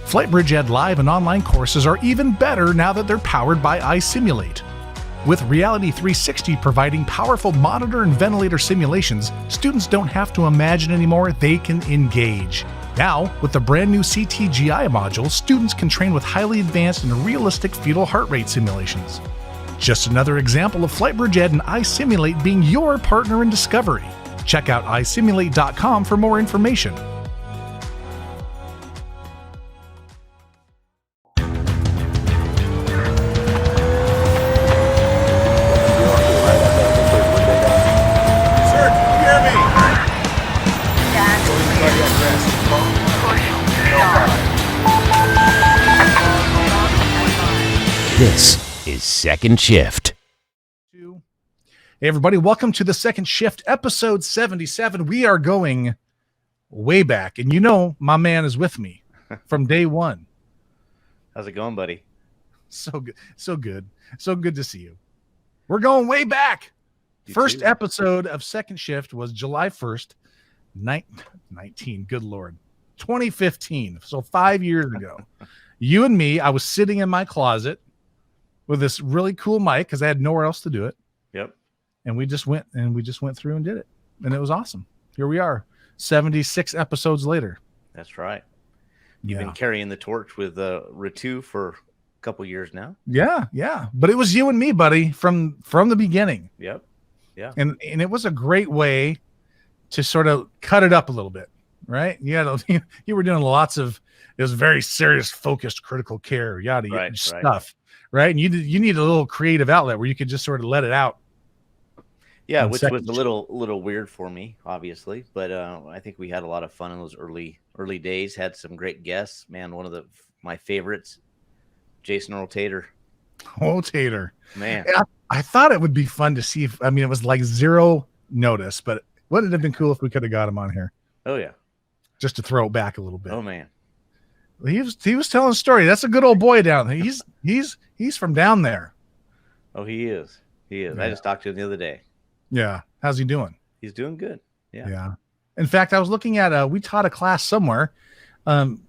FlightBridge Ed Live and online courses are even better now that they're powered by iSimulate. With Reality 360 providing powerful monitor and ventilator simulations, students don't have to imagine anymore, they can engage. Now, with the brand new CTGI module, students can train with highly advanced and realistic fetal heart rate simulations. Just another example of FlightBridge Ed and iSimulate being your partner in discovery. Check out isimulate.com for more information. This is Second Shift. Hey everybody, welcome to the Second Shift, episode 77. We are going way back, and you know my man is with me from day one. How's it going, buddy? So good, so good, so good to see you. We're going way back. First episode of Second Shift was July 1st, 19, good Lord, 2015, so 5 years ago. You and me, I was sitting in my closet with this really cool mic because I had nowhere else to do it. Yep. And we just went through and did it. And it was awesome. Here we are, 76 episodes later. That's right. You've been carrying the torch with Ritu for a couple years now. Yeah. But it was you and me, buddy, from the beginning. Yep. Yeah. And it was a great way to sort of cut it up a little bit, right? You were doing it was very serious, focused, critical care, yada stuff. Right. And you need a little creative outlet where you could just sort of let it out. Yeah, which was a little weird for me, obviously. But I think we had a lot of fun in those early days. Had some great guests. Man, one of my favorites, Jason Earl Tater. Oh, Tater. Man. I thought it would be fun to see it was like zero notice, but wouldn't it have been cool if we could have got him on here? Oh, yeah. Just to throw it back a little bit. Oh, man. He was telling a story. That's a good old boy down there. He's from down there. Oh, he is. Yeah. I just talked to him the other day. Yeah. How's he doing? He's doing good. Yeah. In fact, I was looking at we taught a class somewhere. And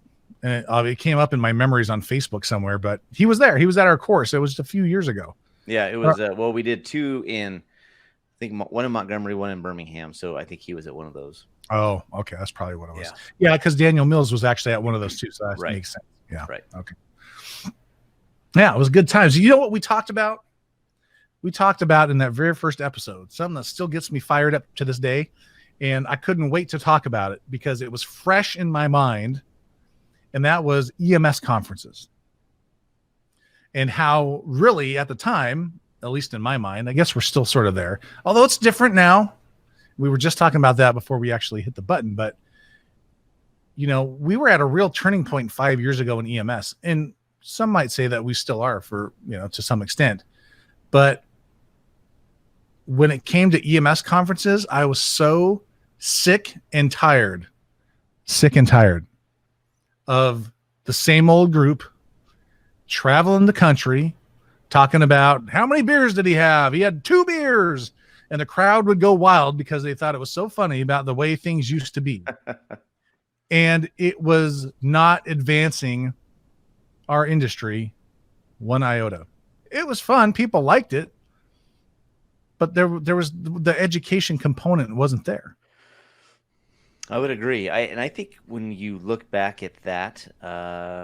it came up in my memories on Facebook somewhere, but he was there. He was at our course. It was a few years ago. Yeah, it was we did two in, I think one in Montgomery, one in Birmingham. So I think he was at one of those. Oh, okay. That's probably what it was. Yeah, because Daniel Mills was actually at one of those two. So that makes sense. Yeah. Right. Okay. Yeah, it was good times. You know what we talked about? We talked about in that very first episode, something that still gets me fired up to this day. And I couldn't wait to talk about it because it was fresh in my mind. And that was EMS conferences. And how really at the time, at least in my mind, I guess we're still sort of there. Although it's different now. We were just talking about that before we actually hit the button. But, we were at a real turning point 5 years ago in EMS. And some might say that we still are to some extent. But when it came to EMS conferences, I was so sick and tired of the same old group traveling the country, talking about how many beers did he have? He had 2 beers. And the crowd would go wild because they thought it was so funny about the way things used to be. And it was not advancing our industry one iota. It was fun. People liked it. But there was the education component wasn't there. I would agree. I think when you look back at that,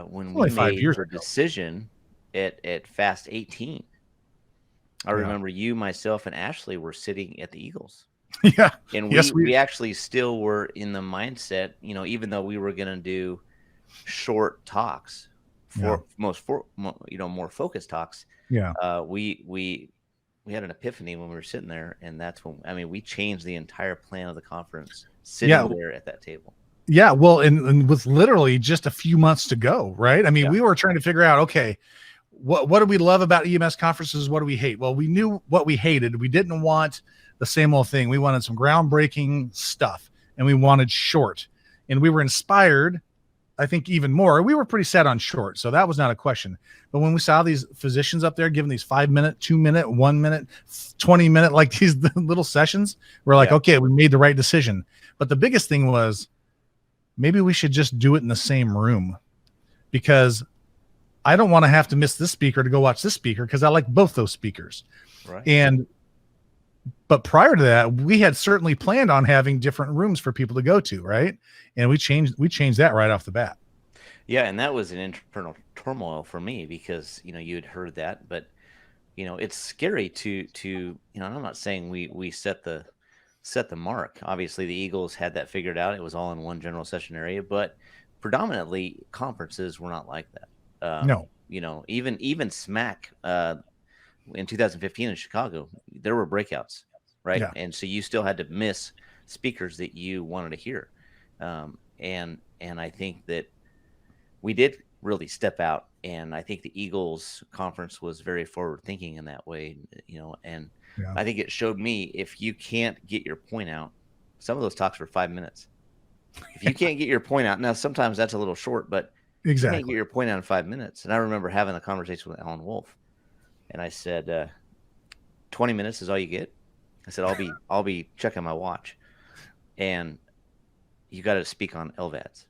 when we made our decision at Fast 18, I remember you, myself, and Ashley were sitting at the Eagles. Yeah. And we actually still were in the mindset, even though we were going to do short talks more focused talks. Yeah. We had an epiphany when we were sitting there, and that's when we changed the entire plan of the conference sitting there at that table. Yeah, well, and with literally just a few months to go, right? We were trying to figure out, okay, what do we love about EMS conferences? What do we hate? Well, we knew what we hated. We didn't want the same old thing. We wanted some groundbreaking stuff, and we wanted short. And we were inspired, I think, even more. We were pretty set on short, so that was not a question. But when we saw these physicians up there giving these 5-minute, 2-minute, 1-minute, 20-minute, like these little sessions, we're like, okay, we made the right decision. But the biggest thing was maybe we should just do it in the same room. because I don't want to have to miss this speaker to go watch this speaker because I like both those speakers. Right. But prior to that, we had certainly planned on having different rooms for people to go to, right? And we changed that right off the bat. Yeah, and that was an internal turmoil for me because you had heard that, but it's scary to and I'm not saying we set the mark. Obviously, the Eagles had that figured out. It was all in one general session area, but predominantly conferences were not like that. No. Even SMAC in 2015 in Chicago, there were breakouts, right? Yeah. And so you still had to miss speakers that you wanted to hear. And I think that we did really step out, and I think the Eagles conference was very forward thinking in that way, and Yeah. I think it showed me if you can't get your point out, some of those talks were 5 minutes. If you can't get your point out, now sometimes that's a little short, but Exactly. you can't get your point out in 5 minutes. And I remember having a conversation with Alan Wolf, and I said, 20 minutes is all you get. I said, I'll be checking my watch, and you got to speak on LVADs.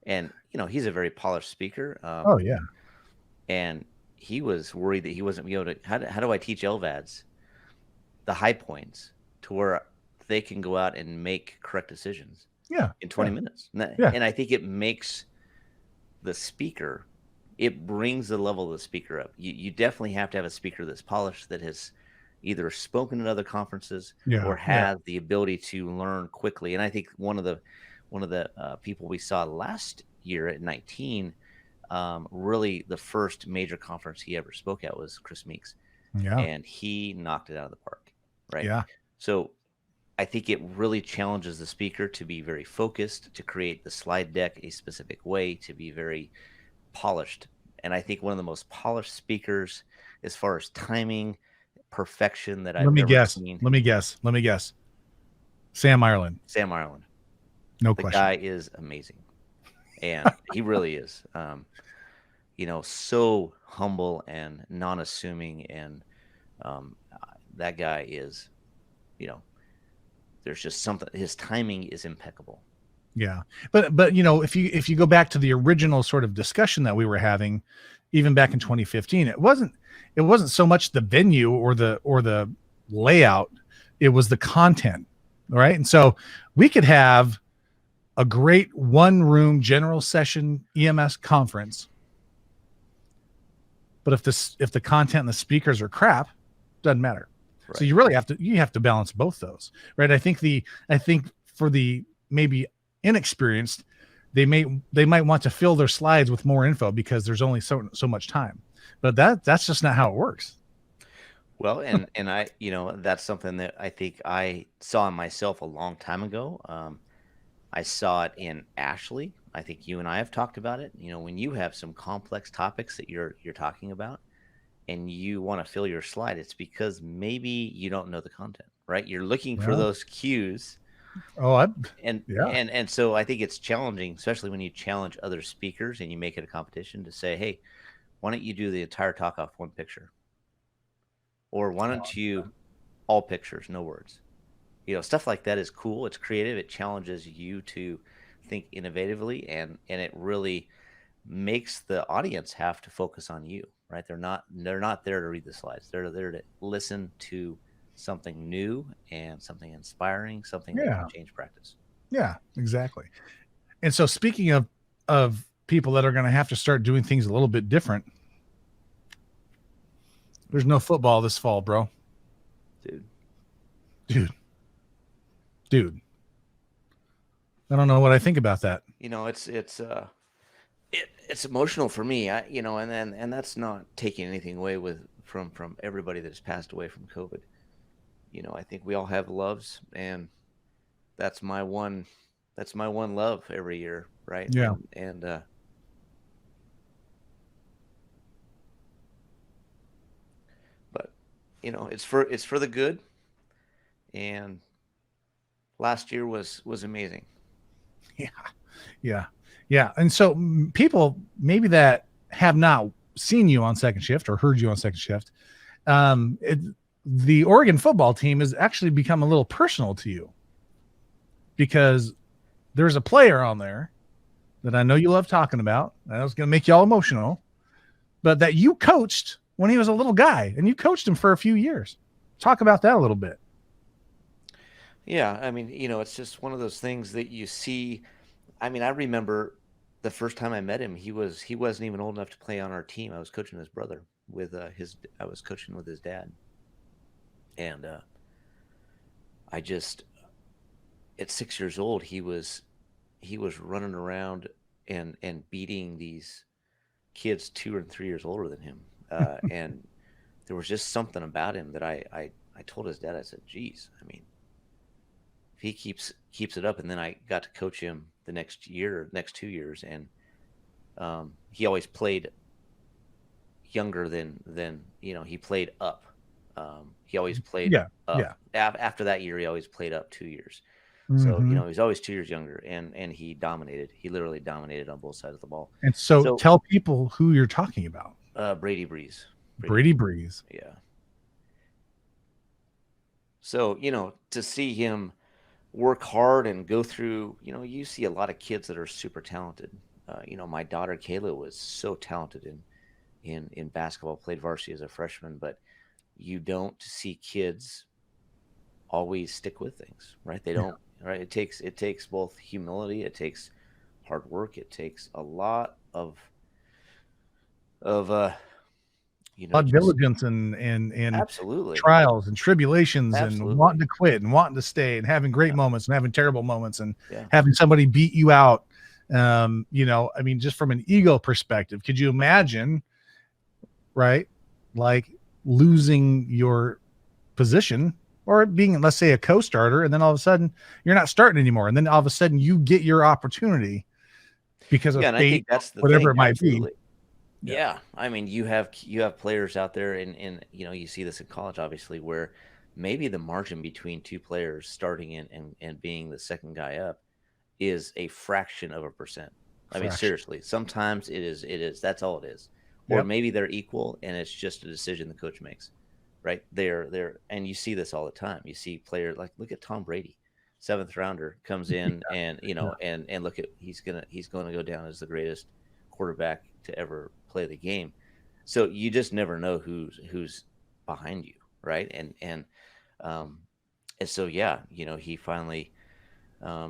And he's a very polished speaker. Oh yeah. And he was worried that he wasn't able to. How do I teach LVADs the high points to where they can go out and make correct decisions? Yeah. In 20 minutes. Yeah. And I think it makes the speaker. It brings the level of the speaker up. You definitely have to have a speaker that's polished, that has either spoken at other conferences or has the ability to learn quickly. And I think one of the people we saw last year at 19, really the first major conference he ever spoke at was Chris Meeks. Yeah. And he knocked it out of the park. Right. Yeah. So I think it really challenges the speaker to be very focused, to create the slide deck a specific way, to be very polished. And I think one of the most polished speakers as far as timing, perfection that I've ever seen. Let me guess. Sam Ireland. No question. The guy is amazing. And he really is. So humble and non-assuming. And that guy is, there's just something, his timing is impeccable. Yeah. But if you go back to the original sort of discussion that we were having, even back in 2015, it wasn't so much the venue or the layout, it was the content. Right. And so we could have a great one room general session EMS conference, but if the content and the speakers are crap, doesn't matter. Right. So you really have to balance both those, right? I think for the maybe inexperienced, they might want to fill their slides with more info because there's only so much time, but that's just not how it works. Well, and I, that's something that I think I saw in myself a long time ago. I saw it in Ashley. I think you and I have talked about it. When you have some complex topics that you're talking about, and you want to fill your slide, it's because maybe you don't know the content, right? You're looking for those cues. And so I think it's challenging, especially when you challenge other speakers and you make it a competition to say, hey, why don't you do the entire talk off one picture? Or why don't you all pictures, no words? Stuff like that is cool. It's creative. It challenges you to think innovatively, and it really makes the audience have to focus on you, right? They're not there to read the slides. They're there to listen to something new and something inspiring, something that can change practice. Yeah, exactly. And so speaking of people that are going to have to start doing things a little bit different, there's no football this fall, bro. Dude. I don't know what I think about that. It's emotional for me. And that's not taking anything away from everybody that has passed away from COVID. I think we all have loves, and that's my one love every year, right? Yeah. But it's for the good, and last year was amazing. Yeah. And so people maybe that have not seen you on Second Shift or heard you on Second Shift, the Oregon football team has actually become a little personal to you because there's a player on there that I know you love talking about. I was going to make you all emotional, but that you coached when he was a little guy, and you coached him for a few years. Talk about that a little bit. Yeah, I mean, it's just one of those things that you see. I mean, I remember the first time I met him, he wasn't even old enough to play on our team. I was coaching his brother with I was coaching with his dad. And I just at 6 years old, he was running around and beating these kids 2 and 3 years older than him. And there was just something about him that I told his dad, I said, geez, I mean, if he keeps it up. And then I got to coach him the next 2 years, and he always played younger than he played up. He always played up. Yeah. After that year, he always played up 2 years. Mm-hmm. So he was always 2 years younger, and he dominated. He literally dominated on both sides of the ball. And so tell people who you're talking about. Brady Breeze. Brady Breeze. Yeah. So to see him work hard and go through, you see a lot of kids that are super talented. My daughter Kayla was so talented in basketball, played varsity as a freshman, but you don't see kids always stick with things, right? They don't, right? It takes both humility, it takes hard work, it takes a lot of diligence and absolutely trials and tribulations and wanting to quit and wanting to stay and having great moments and having terrible moments and having somebody beat you out. I mean, just from an ego perspective, could you imagine, right? Like losing your position or being, let's say, a co-starter, and then all of a sudden you're not starting anymore. And then all of a sudden you get your opportunity because of fate, and I think that's the whatever thing. It might Absolutely. be. Yeah. I mean, you have players out there, and you see this in college, obviously, where maybe the margin between two players starting and being the second guy up is a fraction of a percent. I mean, seriously, sometimes it is, that's all it is. Or maybe they're equal and it's just a decision the coach makes, right? They're, and you see this all the time. You see players like, look at Tom Brady, 7th rounder comes in and, and look at, he's going to go down as the greatest quarterback to ever play the game. So you just never know who's behind you. Right. And so, he finally,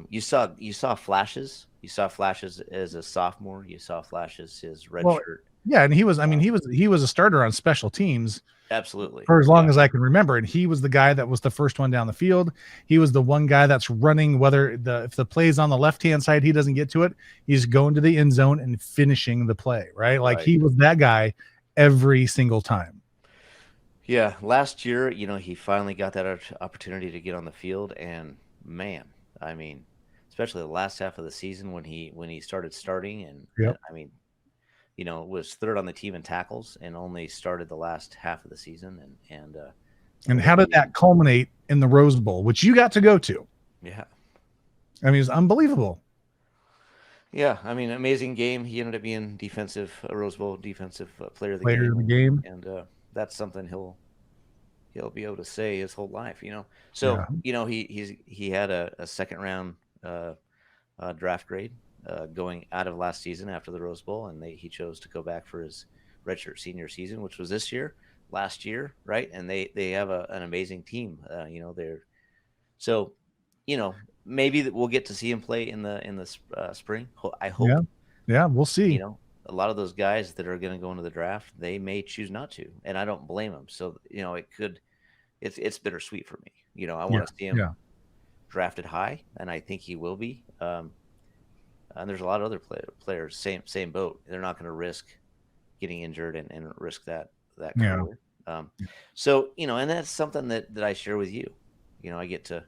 you saw flashes. You saw flashes as a sophomore. You saw flashes his red shirt. Yeah, and he was a starter on special teams. Absolutely. For as long as I can remember. And he was the guy that was the first one down the field. He was the one guy that's running, if the play's on the left-hand side, he doesn't get to it. He's going to the end zone and finishing the play, right? Like he was that guy every single time. Yeah. Last year, he finally got that opportunity to get on the field, and man, I mean, especially the last half of the season when he started starting, and I mean, was third on the team in tackles and only started the last half of the season. And how did that culminate in the Rose Bowl, which you got to go to? Yeah. I mean, it's unbelievable. Yeah. I mean, amazing game. He ended up being Rose Bowl defensive player of the game. And that's something he'll be able to say his whole life, So, he had a second round draft grade going out of last season after the Rose Bowl, and he chose to go back for his redshirt senior season, which was last year, right? And they have an amazing team. So maybe that we'll get to see him play in the spring. I hope. Yeah, we'll see. A lot of those guys that are going to go into the draft, they may choose not to, and I don't blame them. So it's bittersweet for me. I want to see him drafted high, and I think he will be. And there's a lot of other players, same boat. They're not going to risk getting injured and risk that career. So, and that's something that I share with you. I get to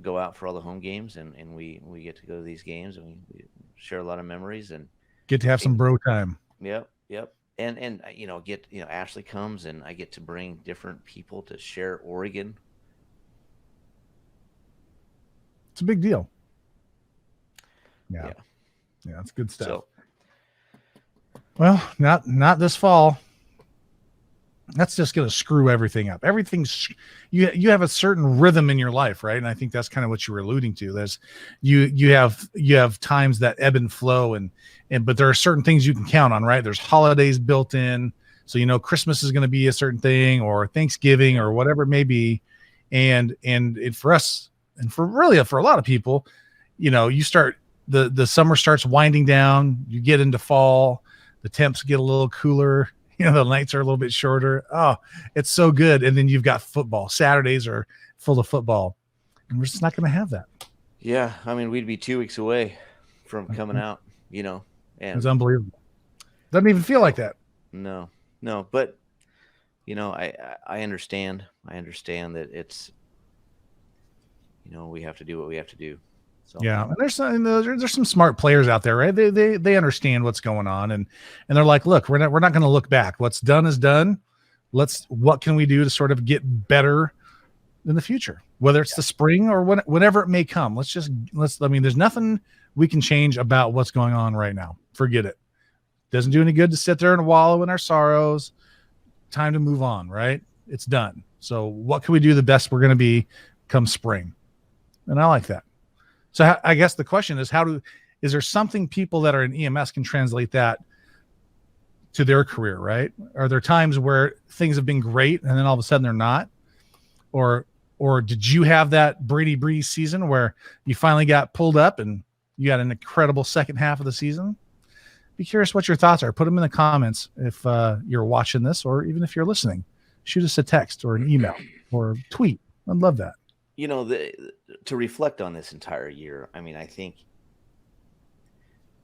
go out for all the home games, and we get to go to these games, and we share a lot of memories and get to have some bro time. Yep. And Ashley comes, and I get to bring different people to share Oregon. It's a big deal. Yeah, it's good stuff. So, well, not this fall. that's just going to screw everything up. Everything's you have a certain rhythm in your life, right? And I think that's kind of what you were alluding to. There's you have times that ebb and flow, and but there are certain things you can count on, right? There's holidays built in, so Christmas is going to be a certain thing, or Thanksgiving, or whatever it may be, and for us, and for a lot of people, you start the summer starts winding down, you get into fall, the temps get a little cooler. The nights are a little bit shorter. Oh, it's so good. And then you've got football. Saturdays are full of football. And we're just not going to have that. Yeah. I mean, we'd be 2 weeks away from coming out, and it's unbelievable. Doesn't even feel like that. No. But, I understand. I understand that it's, we have to do what we have to do. So. Yeah, and there's some smart players out there, right? They understand what's going on, and they're like, look, we're not going to look back. What's done is done. What can we do to sort of get better in the future, whether it's the spring or whenever it may come. I mean, there's nothing we can change about what's going on right now. Forget it. Doesn't do any good to sit there and wallow in our sorrows. Time to move on, right? It's done. So what can we do the best we're going to be come spring? And I like that. So I guess the question is, is there something people that are in EMS can translate that to their career, right? Are there times where things have been great and then all of a sudden they're not? Or did you have that Brady Breeze season where you finally got pulled up and you had an incredible second half of the season? Be curious what your thoughts are. Put them in the comments if you're watching this, or even if you're listening. Shoot us a text or an email or tweet. I'd love that. To reflect on this entire year, I mean, I think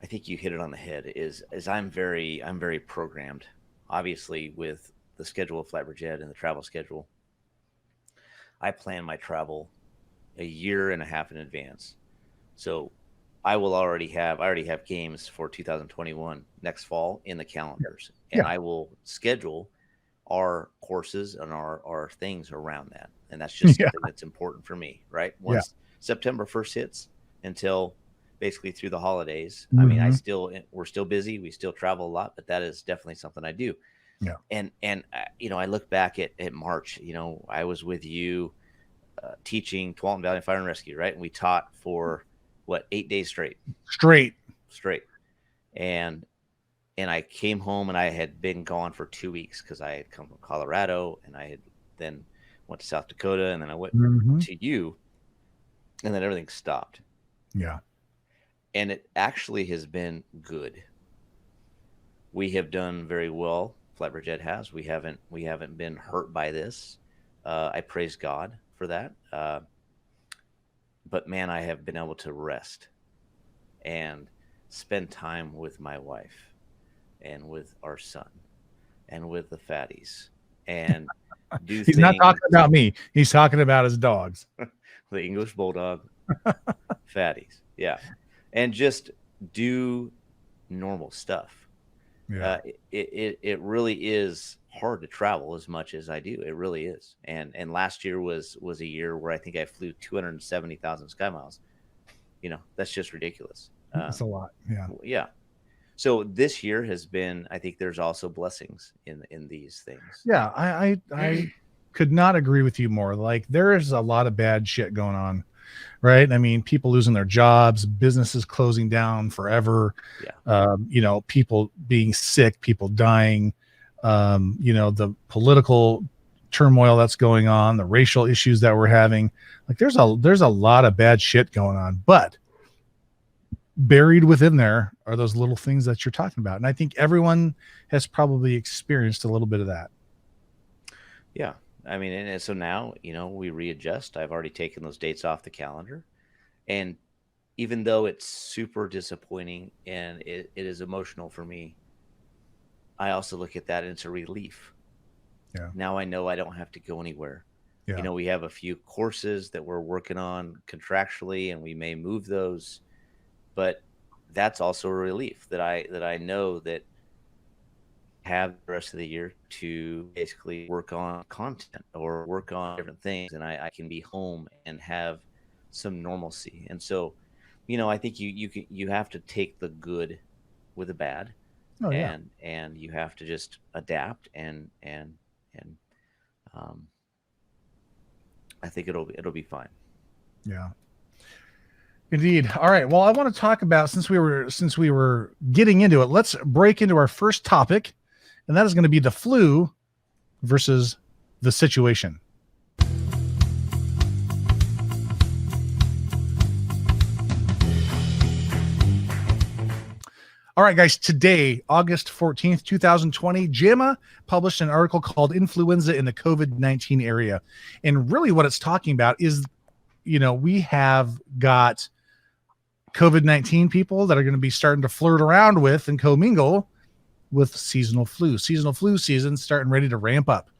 you hit it on the head. Is I'm very programmed, obviously, with the schedule of Flatbridge Ed and the travel schedule. I plan my travel a year and a half in advance, so I already have games for 2021 next fall in the calendars, and I will schedule our courses and our things around that. And that's just something that's important for me, right? Once September 1st hits until basically through the holidays. I mean, we're still busy. We still travel a lot, but that is definitely something I do. Yeah. And I look back at March, I was with you teaching Tualatin Valley Fire and Rescue, right? And we taught for 8 days straight. And I came home and I had been gone for 2 weeks because I had come from Colorado, and I had then went to South Dakota, and then I went to you, and then everything stopped. Yeah. And it actually has been good. We have done very well. Flatbridge Ed has. We haven't been hurt by this. I praise God for that. But man, I have been able to rest and spend time with my wife and with our son and with the fatties and do He's not talking about me. He's talking about his dogs. The English Bulldog, fatties. Yeah. And just do normal stuff. Yeah. It really is hard to travel as much as I do. It really is. And last year was a year where I think I flew 270,000 sky miles. That's just ridiculous. That's a lot. Yeah. Yeah. So this year has been, I think there's also blessings in these things. Yeah. I could not agree with you more. Like, there is a lot of bad shit going on, right? I mean, people losing their jobs, businesses closing down forever. Yeah. People being sick, people dying, the political turmoil that's going on, the racial issues that we're having. Like, there's a lot of bad shit going on, but buried within there are those little things that you're talking about. And I think everyone has probably experienced a little bit of that. Yeah. I mean, and so now, we readjust. I've already taken those dates off the calendar. And even though it's super disappointing and it is emotional for me, I also look at that and it's a relief. Yeah. Now I know I don't have to go anywhere. Yeah. We have a few courses that we're working on contractually, and we may move those, but that's also a relief that I know that I have the rest of the year to basically work on content or work on different things, and I can be home and have some normalcy. And so, I think you have to take the good with the bad. Oh, yeah. And you have to just adapt and and I think it'll be fine. Yeah. Indeed. All right. Well, I want to talk about, since we were getting into it, let's break into our first topic, and that is going to be the flu versus the situation. All right, guys, today, August 14th, 2020, JAMA published an article called Influenza in the COVID-19 Area. And really what it's talking about is, we have got COVID-19 people that are going to be starting to flirt around with and commingle with seasonal flu. Seasonal flu season starting ready to ramp up,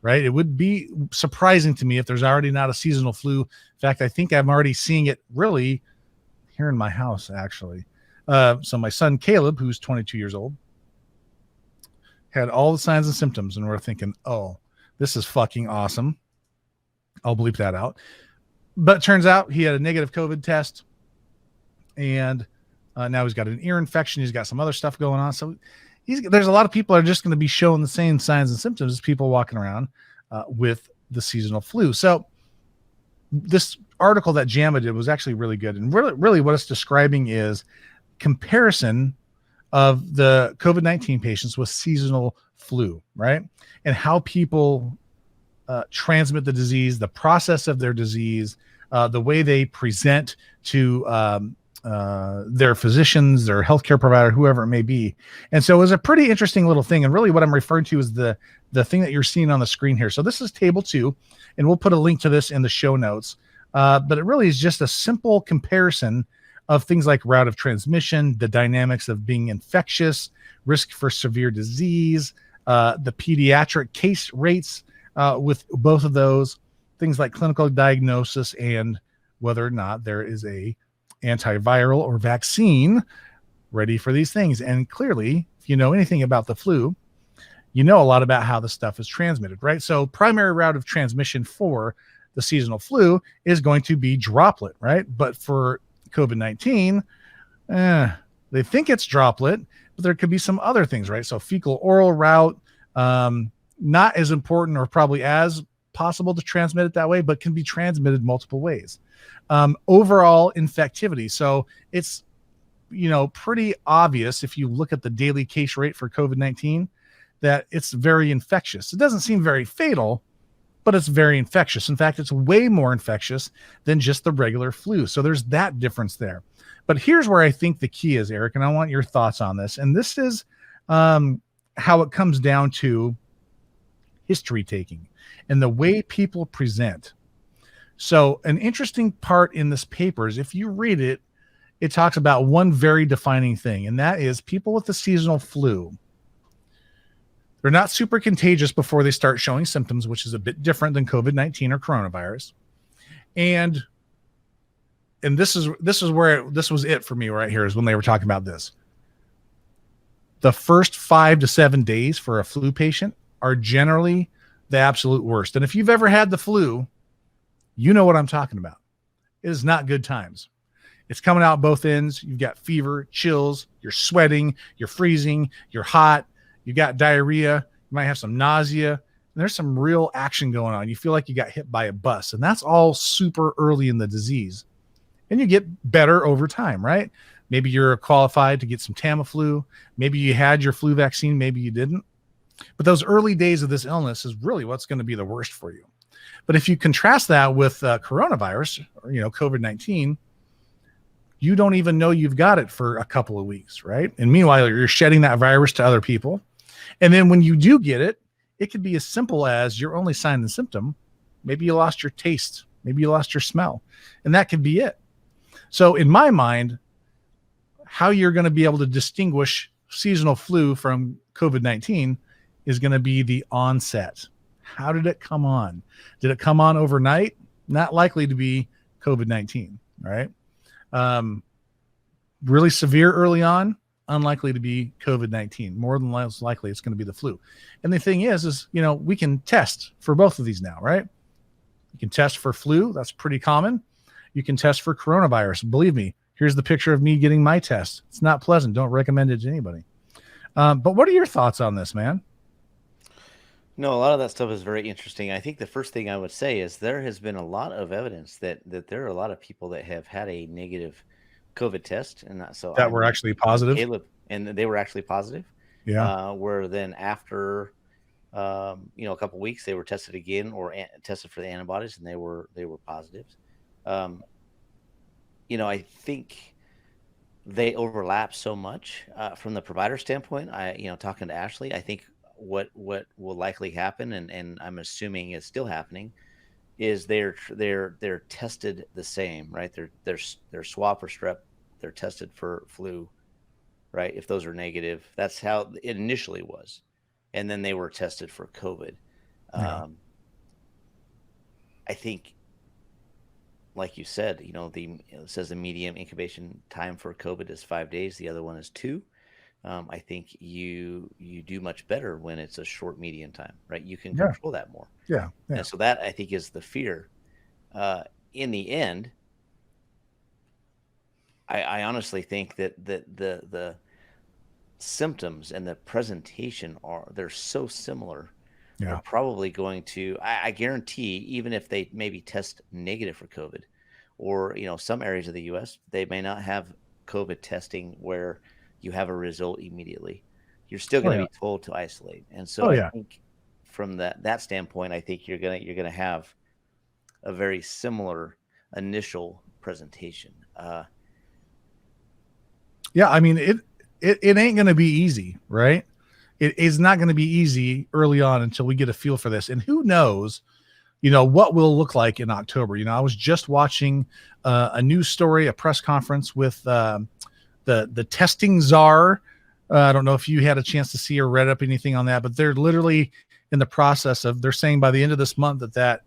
right? It would be surprising to me if there's already not a seasonal flu. In fact, I think I'm already seeing it really here in my house, actually. So my son, Caleb, who's 22 years old, had all the signs and symptoms, and we're thinking, oh, this is fucking awesome. I'll bleep that out. But it turns out he had a negative COVID test, and now he's got an ear infection. He's got some other stuff going on. So there's a lot of people that are just going to be showing the same signs and symptoms as people walking around with the seasonal flu. So this article that JAMA did was actually really good. And really what it's describing is comparison of the COVID-19 patients with seasonal flu, right? And how people transmit the disease, the process of their disease, the way they present to their physicians, their healthcare provider, whoever it may be. And so it was a pretty interesting little thing. And really what I'm referring to is the thing that you're seeing on the screen here. So this is table 2, and we'll put a link to this in the show notes. But it really is just a simple comparison of things like route of transmission, the dynamics of being infectious, risk for severe disease, the pediatric case rates with both of those, things like clinical diagnosis, and whether or not there is a antiviral or vaccine ready for these things. And clearly, if you know anything about the flu, you know a lot about how the stuff is transmitted, right? So primary route of transmission for the seasonal flu is going to be droplet, right? But for COVID-19, they think it's droplet, but there could be some other things, right? So fecal oral route, not as important or probably as possible to transmit it that way, but can be transmitted multiple ways. Overall infectivity. So it's, pretty obvious if you look at the daily case rate for COVID-19 that it's very infectious. It doesn't seem very fatal, but it's very infectious. In fact, it's way more infectious than just the regular flu. So there's that difference there. But here's where I think the key is, Eric, and I want your thoughts on this. And this is how it comes down to history taking and the way people present. So an interesting part in this paper is if you read it, it talks about one very defining thing, and that is people with the seasonal flu. They're not super contagious before they start showing symptoms, which is a bit different than COVID-19 or coronavirus. And this was it for me right here, is when they were talking about this. The first 5 to 7 days for a flu patient are generally the absolute worst. And if you've ever had the flu, you know what I'm talking about. It is not good times. It's coming out both ends. You've got fever, chills, you're sweating, you're freezing, you're hot. You got diarrhea, you might have some nausea, and there's some real action going on. You feel like you got hit by a bus, and that's all super early in the disease. And you get better over time, right? Maybe you're qualified to get some Tamiflu. Maybe you had your flu vaccine, maybe you didn't. But those early days of this illness is really what's going to be the worst for you. But if you contrast that with coronavirus, or COVID-19, you don't even know you've got it for a couple of weeks, right? And meanwhile, you're shedding that virus to other people. And then when you do get it, it could be as simple as your only sign and symptom. Maybe you lost your taste. Maybe you lost your smell. And that could be it. So in my mind, how you're going to be able to distinguish seasonal flu from COVID-19 is going to be the onset. How did it come on? Did it come on overnight? Not likely to be COVID-19, right? Really severe early on, unlikely to be COVID-19. More than less likely, it's going to be the flu. And the thing is, we can test for both of these now, right? You can test for flu. That's pretty common. You can test for coronavirus. Believe me, here's the picture of me getting my test. It's not pleasant. Don't recommend it to anybody. But what are your thoughts on this, man? No, a lot of that stuff is very interesting. I think the first thing I would say is there has been a lot of evidence that there are a lot of people that have had a negative COVID test, and so That were actually positive. Caleb, and they were actually positive. Yeah. Where then after a couple weeks they were tested again or tested for the antibodies, and they were positives. I think they overlap so much from the provider standpoint. Talking to Ashley, I think what will likely happen, and I'm assuming is still happening, is they're tested the same, right? They're swab for strep, they're tested for flu, right? If those are negative, that's how it initially was, and then they were tested for COVID. Yeah. I think, like you said, it says the median incubation time for COVID is 5 days. The other one is 2. I think you do much better when it's a short median time, right? You can control that more. Yeah. And so that, I think, is the fear. In the end, I honestly think that the symptoms and the presentation they're so similar. Yeah. They're probably going to, I guarantee, even if they maybe test negative for COVID, or some areas of the U.S., they may not have COVID testing where you have a result immediately. You're still going to be told to isolate, and so I think from that standpoint, I think you're gonna have a very similar initial presentation. Yeah, I mean it ain't going to be easy, right? It is not going to be easy early on until we get a feel for this, and who knows, what will look like in October. I was just watching a news story, a press conference with the testing czar. I don't know if you had a chance to see or read up anything on that, but they're literally in the process of, they're saying by the end of this month that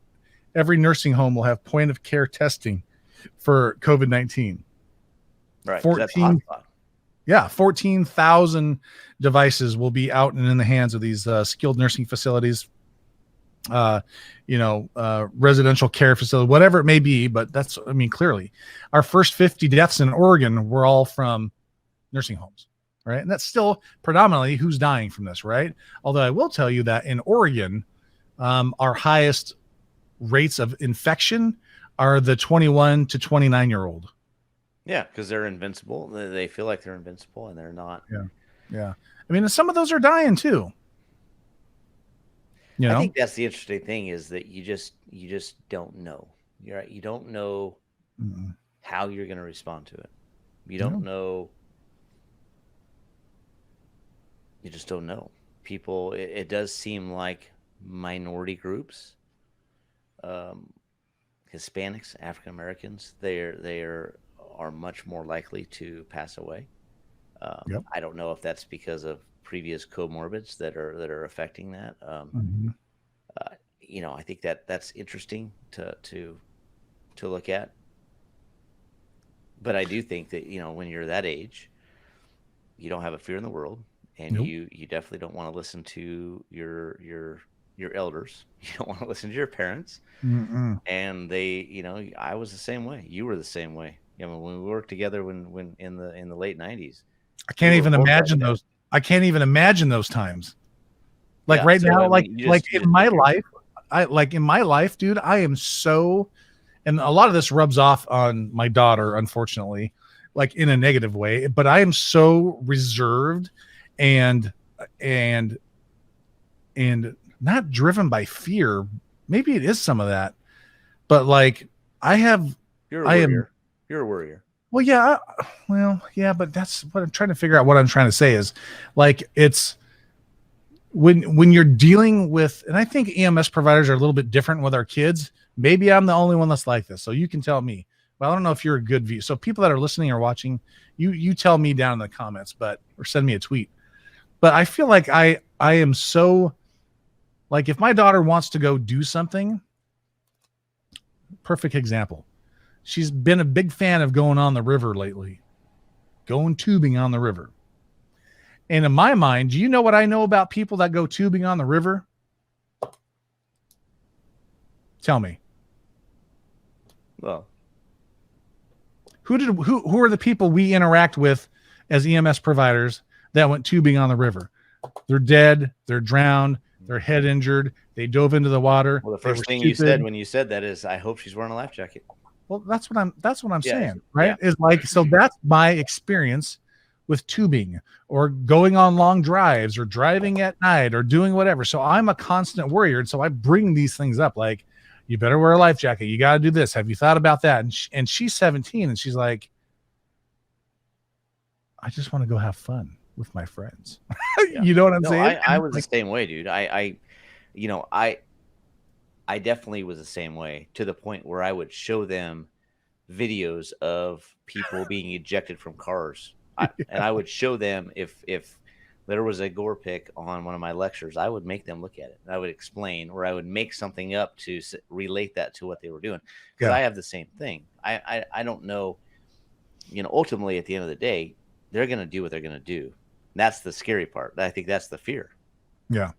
every nursing home will have point of care testing for COVID-19. Right. 14,000 devices will be out and in the hands of these skilled nursing facilities, residential care facility, whatever it may be. But clearly our first 50 deaths in Oregon were all from nursing homes, right? And that's still predominantly who's dying from this, right? Although I will tell you that in Oregon, our highest rates of infection are the 21 to 29-year-old. Yeah, because they're invincible. They feel like they're invincible, and they're not. Yeah. I mean, some of those are dying too. I think that's the interesting thing, is that you just don't know. You're right. You don't know how you're going to respond to it. You don't know. You just don't know. People, it does seem like minority groups, Hispanics, African Americans, they are much more likely to pass away. I don't know if that's because of previous comorbids that are affecting that. I think that's interesting to look at. But I do think that when you're that age, you don't have a fear in the world, and you definitely don't want to listen to your elders. You don't want to listen to your parents. And they, I was the same way. You were the same way. When we worked together when in the late 90s. I can't even imagine those. I can't even imagine those times. Like right now, in my life, dude, I am so, and a lot of this rubs off on my daughter, unfortunately, like in a negative way, but I am so reserved and not driven by fear. Maybe it is some of that, but like You're a worrier. Well, yeah. But that's what I'm trying to figure out. What I'm trying to say is, like, it's when you're dealing with, and I think EMS providers are a little bit different with our kids. Maybe I'm the only one that's like this, so you can tell me. But I don't know if you're a good view. So people that are listening or watching, you tell me down in the comments, or send me a tweet. But I feel like I am so, like, if my daughter wants to go do something, perfect example. She's been a big fan of going on the river lately, going tubing on the river. And in my mind, do you know what I know about people that go tubing on the river? Tell me. Well, who are the people we interact with as EMS providers that went tubing on the river? They're dead. They're drowned. their head injured. They dove into the water. Well, the first thing you said when you said that is, I hope she's wearing a life jacket. Well, that's what I'm saying, Yeah. right? Is like, so that's my experience with tubing or going on long drives or driving at night or doing whatever. So I'm a constant worrier. And so I bring these things up like, you better wear a life jacket. You got to do this. Have you thought about that? And she's 17 and she's like, I just want to go have fun with my friends. Yeah. You know what I'm saying? I was the same way, dude. I definitely was the same way, to the point where I would show them videos of people being ejected from cars. And I would show them if there was a gore pic on one of my lectures, I would make them look at it. I would explain, or I would make something up to relate that to what they were doing. Because I have the same thing. I don't know, ultimately at the end of the day, they're going to do what they're going to do. That's the scary part. I think that's the fear. Yeah.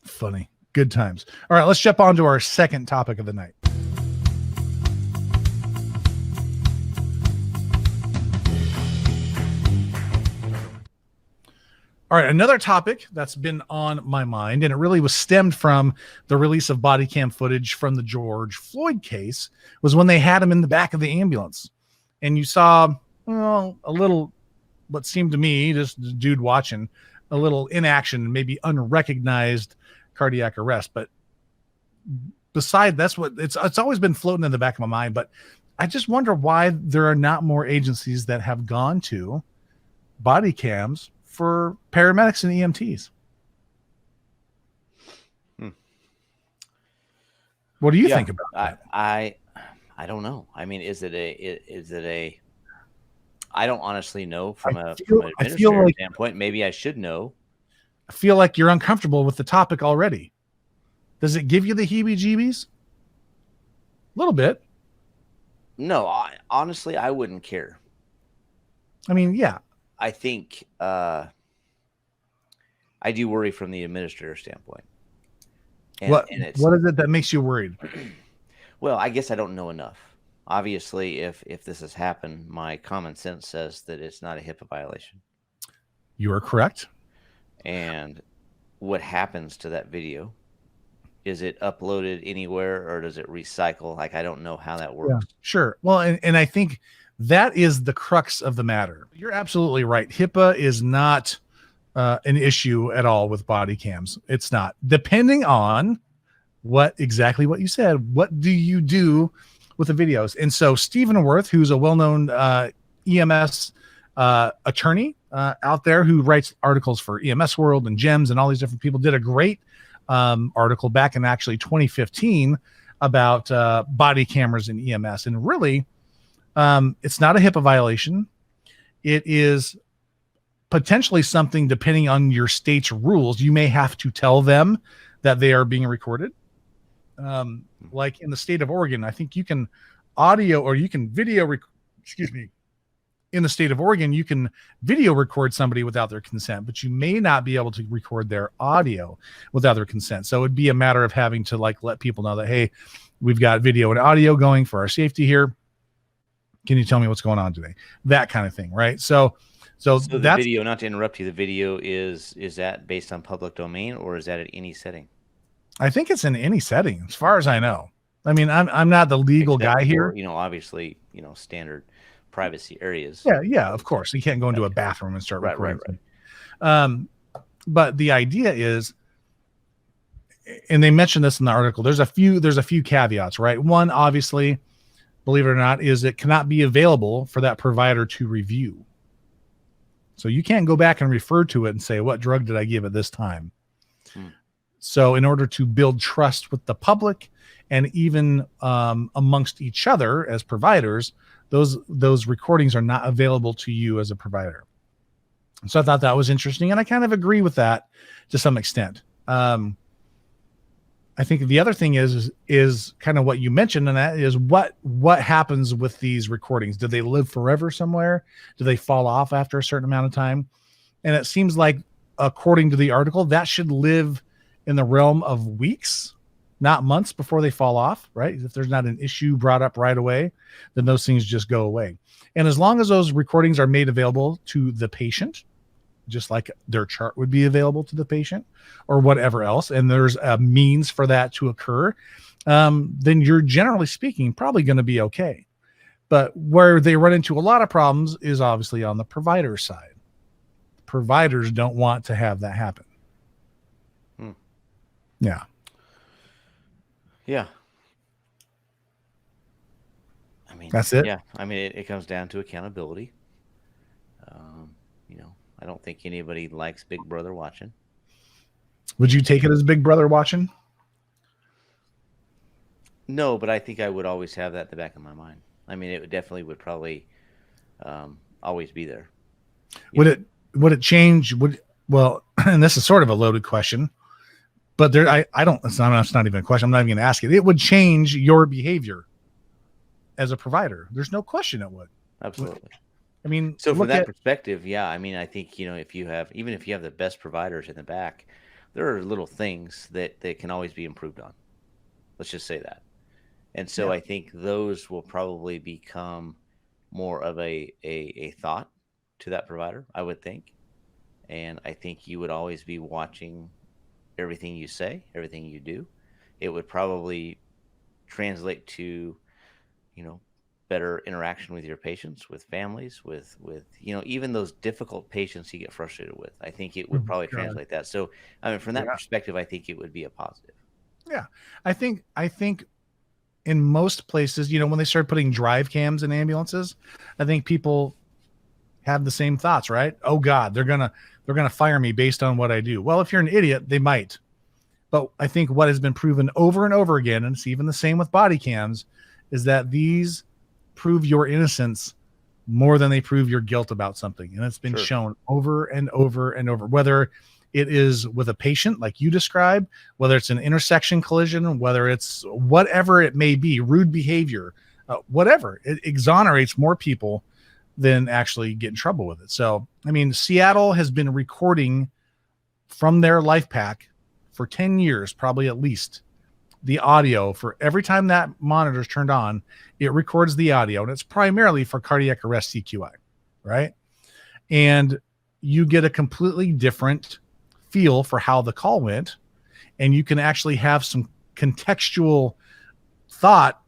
Funny. Good times. All right, let's jump on to our second topic of the night. All right, another topic that's been on my mind, and it really was stemmed from the release of body cam footage from the George Floyd case, was when they had him in the back of the ambulance. And you saw, well, a little, what seemed to me, just the dude watching, a little inaction, maybe unrecognized cardiac arrest. But beside, that's what it's always been floating in the back of my mind. But I just wonder why there are not more agencies that have gone to body cams for paramedics and EMTs. What do you think about that? I don't know. I mean, is it a I don't honestly know from an administrative standpoint. Maybe I should know. I feel like you're uncomfortable with the topic already. Does it give you the heebie-jeebies? A little bit. No, honestly, I wouldn't care. I mean, yeah. I think I do worry from the administrator standpoint. What is it that makes you worried? Well, I guess I don't know enough. Obviously, if this has happened, my common sense says that it's not a HIPAA violation. You are correct. And what happens to that video? Is it uploaded anywhere, or does it recycle? Like, I don't know how that works. Yeah, sure. Well, and I think that is the crux of the matter. You're absolutely right. HIPAA is not an issue at all with body cams. It's not. Depending on exactly what you said, what do you do with the videos? And so Stephen Worth, who's a well-known EMS attorney out there who writes articles for EMS World and GEMS and all these different people, did a great article back in actually 2015 about body cameras in EMS. And really, it's not a HIPAA violation. It is potentially something, depending on your state's rules, you may have to tell them that they are being recorded. Like in the state of Oregon, I think you can audio or you can video, in the state of Oregon, you can video record somebody without their consent, but you may not be able to record their audio without their consent. So it'd be a matter of having to let people know that, hey, we've got video and audio going for our safety here. Can you tell me what's going on today? That kind of thing, right? So the video, not to interrupt you, the video is that based on public domain, or is that at any setting? I think it's in any setting, as far as I know. I mean, I'm not the legal guy here. Obviously, standard privacy areas. Yeah, of course. You can't go into a bathroom and start recording. Right. But the idea is, and they mentioned this in the article, there's a few caveats, right? One, obviously, believe it or not, is it cannot be available for that provider to review. So you can't go back and refer to it and say, what drug did I give at this time? So in order to build trust with the public and even amongst each other as providers, those recordings are not available to you as a provider. So I thought that was interesting, and I kind of agree with that to some extent. I think the other thing is kind of what you mentioned, and that is what happens with these recordings. Do they live forever somewhere? Do they fall off after a certain amount of time? And it seems like, according to the article, that should live in the realm of weeks, not months, before they fall off, right? If there's not an issue brought up right away, then those things just go away. And as long as those recordings are made available to the patient, just like their chart would be available to the patient or whatever else, and there's a means for that to occur, then you're generally speaking probably going to be okay. But where they run into a lot of problems is obviously on the provider side. Providers don't want to have that happen. Yeah. Yeah. I mean, that's it. Yeah. I mean, it comes down to accountability. I don't think anybody likes Big Brother watching. Would you take it as Big Brother watching? No, but I think I would always have that at the back of my mind. I mean, it would probably always be there. Would it change? Well, and this is sort of a loaded question, but it's not even a question. I'm not even going to ask it. It would change your behavior as a provider. There's no question it would. Absolutely. I mean, so from that perspective, yeah. I mean, I think, if you have the best providers in the back, there are little things that can always be improved on. Let's just say that. And so I think those will probably become more of a thought to that provider, I would think. And I think you would always be watching everything you say, everything you do. It would probably translate to, better interaction with your patients, with families, with even those difficult patients you get frustrated with. I think it would probably translate that. So, I mean, from that perspective, I think it would be a positive. Yeah. I think in most places, when they started putting drive cams in ambulances, I think people have the same thoughts, right? Oh God, they're going to fire me based on what I do. Well, if you're an idiot, they might. But I think what has been proven over and over again, and it's even the same with body cams, is that these prove your innocence more than they prove your guilt about something. And it's been shown over and over and over, whether it is with a patient like you described, whether it's an intersection collision, whether it's whatever it may be, rude behavior, whatever, it exonerates more people than actually get in trouble with it. So, I mean, Seattle has been recording from their life pack for 10 years, probably at least, the audio for every time that monitor is turned on. It records the audio, and it's primarily for cardiac arrest CQI, right? And you get a completely different feel for how the call went, and you can actually have some contextual thought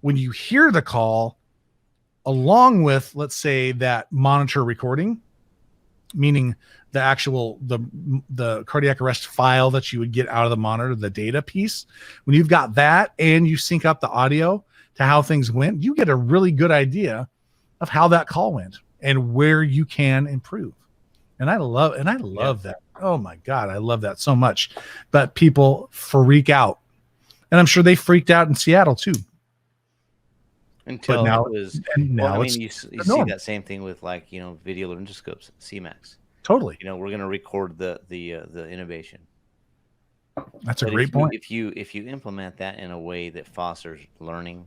when you hear the call along with, let's say, that monitor recording, meaning the actual the cardiac arrest file that you would get out of the monitor, the data piece. When you've got that and you sync up the audio to how things went, you get a really good idea of how that call went and where you can improve. And I love that. Oh my God, I love that so much. But people freak out. And I'm sure they freaked out in Seattle too. Until now, you see that same thing with video laryngoscopes, CMAX. Totally. We're going to record the innovation. That's a great point. If you implement that in a way that fosters learning,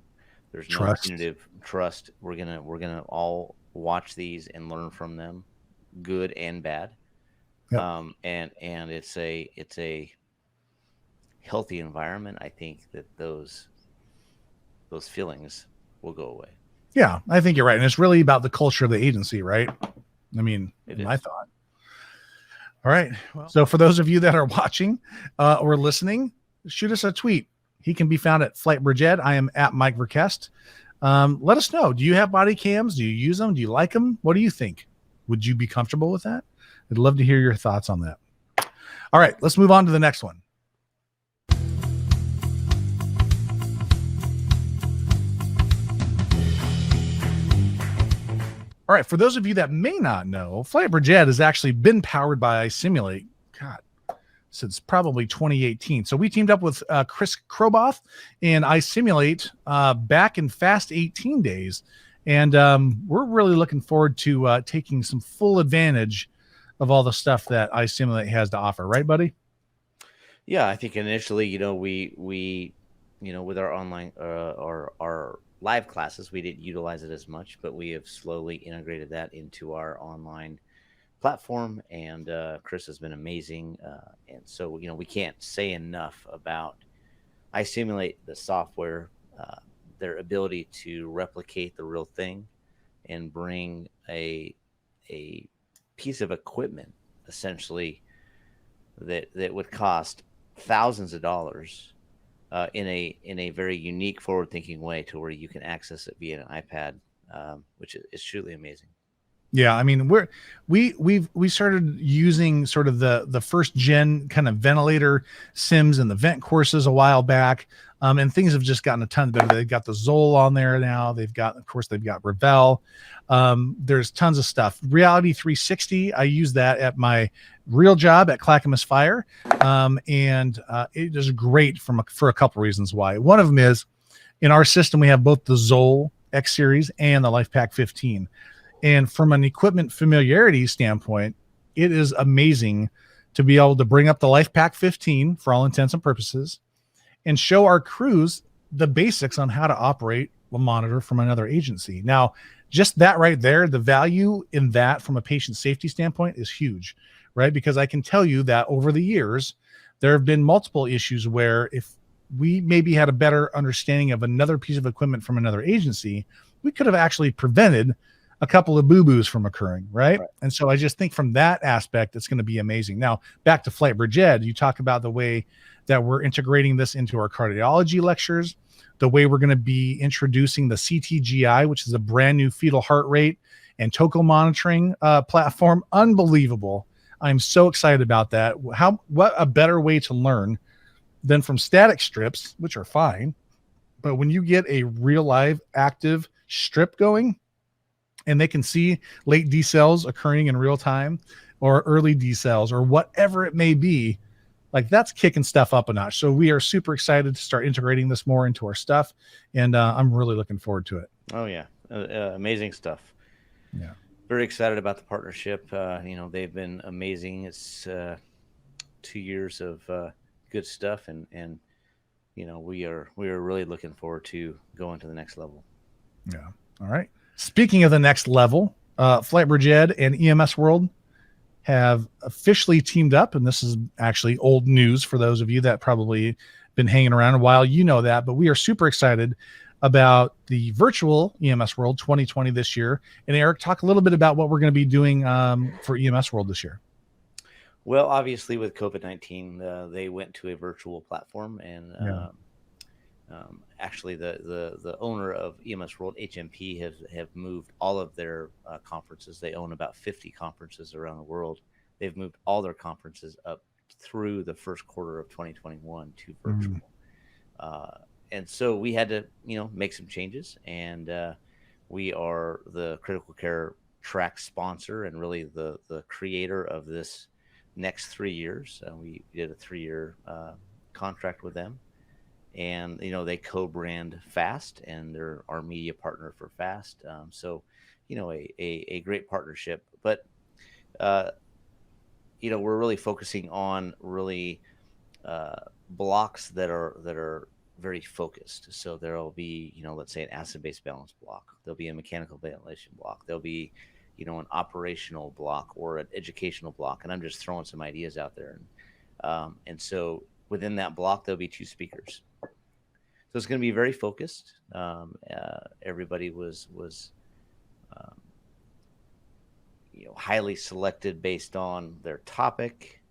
there's no punitive trust. We're gonna all watch these and learn from them, good and bad. Yep. And it's a healthy environment. I think that those feelings will go away. Yeah, I think you're right. And it's really about the culture of the agency, right? I mean, my thought. All right. Well, so for those of you that are watching or listening, shoot us a tweet. He can be found at Flight Bridget. I am at Mike Verkest. Let us know. Do you have body cams? Do you use them? Do you like them? What do you think? Would you be comfortable with that? I'd love to hear your thoughts on that. All right, let's move on to the next one. All right, for those of you that may not know, Flight Bridget has actually been powered by iSimulate, since probably 2018. So we teamed up with Chris Kroboth and iSimulate back in Fast 18 days. And we're really looking forward to taking some full advantage of all the stuff that iSimulate has to offer. Right, buddy? Yeah, I think initially, we with our online our live classes, we didn't utilize it as much, but we have slowly integrated that into our online platform, and Chris has been amazing. And so, we can't say enough about iSimulate, the software, their ability to replicate the real thing and bring a piece of equipment essentially that would cost thousands of dollars in a very unique, forward-thinking way to where you can access it via an iPad, which is truly amazing. Yeah, I mean, we started using sort of the first gen kind of ventilator sims and the vent courses a while back, and things have just gotten a ton better. They've got the Zoll on there now. They've got Revell. There's tons of stuff. Reality 360. I use that at my real job at Clackamas Fire, and it is great for a couple reasons why. One of them is in our system we have both the Zoll X Series and the LifePak 15. And from an equipment familiarity standpoint, it is amazing to be able to bring up the LifePak 15 for all intents and purposes and show our crews the basics on how to operate a monitor from another agency. Now, just that right there, the value in that from a patient safety standpoint is huge, right? Because I can tell you that over the years, there have been multiple issues where if we maybe had a better understanding of another piece of equipment from another agency, we could have actually prevented a couple of boo-boos from occurring, right? And so I just think from that aspect, it's going to be amazing. Now, back to FlightBridge Ed, you talk about the way that we're integrating this into our cardiology lectures, the way we're going to be introducing the CTGI, which is a brand new fetal heart rate and TOCO monitoring platform. Unbelievable. I'm so excited about that. What a better way to learn than from static strips, which are fine. But when you get a real live active strip going, and they can see late decels occurring in real time or early decels or whatever it may be, like that's kicking stuff up a notch. So we are super excited to start integrating this more into our stuff. And I'm really looking forward to it. Oh yeah. Amazing stuff. Yeah. Very excited about the partnership. They've been amazing. It's 2 years of good stuff. And we are really looking forward to going to the next level. Yeah. All right. Speaking of the next level, FlightBridge Ed and EMS World have officially teamed up, and this is actually old news for those of you that probably been hanging around a while. You know that, but we are super excited about the virtual EMS World 2020 this year. And Eric, talk a little bit about what we're going to be doing for EMS World this year. Well, obviously with COVID-19, they went to a virtual platform, and actually the owner of EMS World, HMP, have moved all of their conferences. They own about 50 conferences around the world. They've moved all their conferences up through the first quarter of 2021 to virtual. And so we had to, make some changes, and we are the critical care track sponsor and really the creator of this next 3 years. We did a 3-year contract with them. And, they co-brand FAST, and they're our media partner for FAST. So, a great partnership. But, we're really focusing on really blocks that are very focused. So there'll be, let's say an acid-based balance block. There'll be a mechanical ventilation block. There'll be, an operational block or an educational block. And I'm just throwing some ideas out there. And so within that block, there'll be 2 speakers. So it's going to be very focused. Everybody was highly selected based on their topic.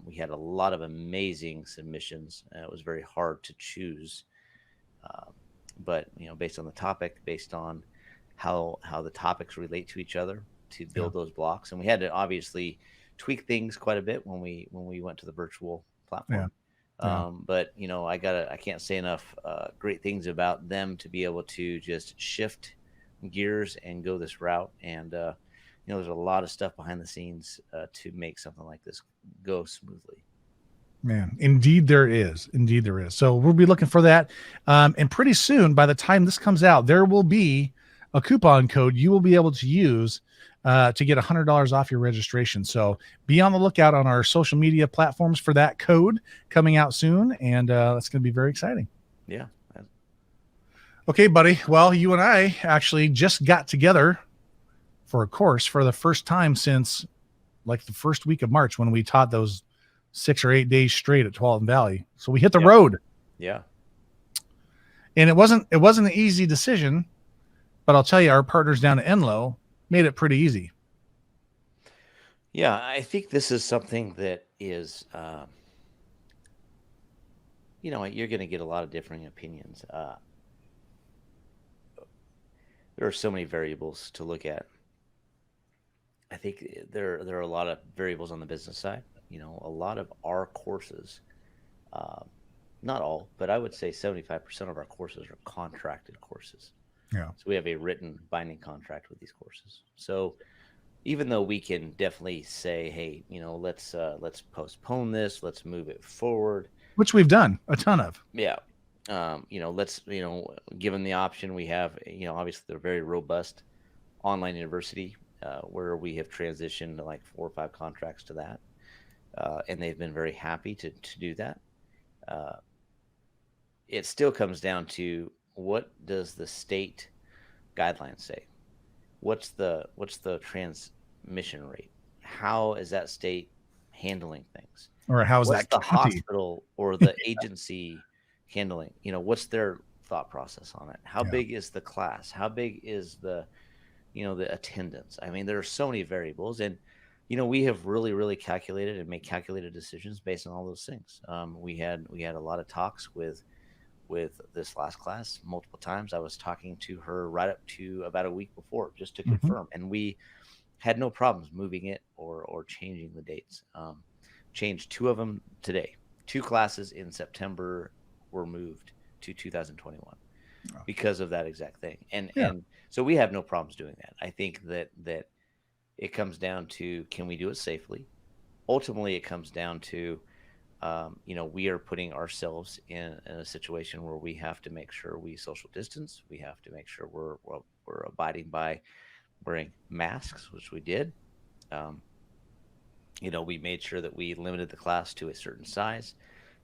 We had a lot of amazing submissions. It was very hard to choose, but based on the topic, based on how the topics relate to each other, to build those blocks, and we had to obviously tweak things quite a bit when we went to the virtual platform. Yeah. But I can't say enough great things about them to be able to just shift gears and go this route. And there's a lot of stuff behind the scenes to make something like this go smoothly. Man, indeed there is. So we'll be looking for that. And pretty soon, by the time this comes out, there will be a coupon code you will be able to use to get $100 off your registration. So be on the lookout on our social media platforms for that code coming out soon. And that's going to be very exciting. Yeah. Okay, buddy. Well, you and I actually just got together for a course for the first time since like the first week of March, when we taught those 6 or 8 days straight at Tualatin Valley. So we hit the road. Yeah. And it wasn't an easy decision, but I'll tell you, our partners down at Enloe made it pretty easy. Yeah, I think this is something that is, you're going to get a lot of differing opinions. There are so many variables to look at. I think there are a lot of variables on the business side. A lot of our courses, uh, not all, but I would say 75% of our courses are contracted courses. Yeah. So we have a written binding contract with these courses. So even though we can definitely say, hey, let's postpone this, let's move it forward. Which we've done a ton of. Yeah. Let's, given the option we have, obviously they're very robust online university, where we have transitioned to like 4 or 5 contracts to that. And they've been very happy to do that. It still comes down to, what does the state guidelines say? What's the transmission rate? How is that state handling things? Or how's What's that the county? hospital or the agency handling? What's their thought process on it? How Yeah. big is the class? How big is the attendance? I mean, there are so many variables, and we have really, really calculated and made calculated decisions based on all those things. We had a lot of talks with this last class multiple times. I was talking to her right up to about a week before, just to confirm, and we had no problems moving it or changing the dates. Changed 2 of them today. 2 classes in September were moved to 2021 because of that exact thing. And so we have no problems doing that. I think that it comes down to, can we do it safely? Ultimately, it comes down to, we are putting ourselves in a situation where we have to make sure we social distance. We have to make sure we're abiding by wearing masks, which we did. We made sure that we limited the class to a certain size.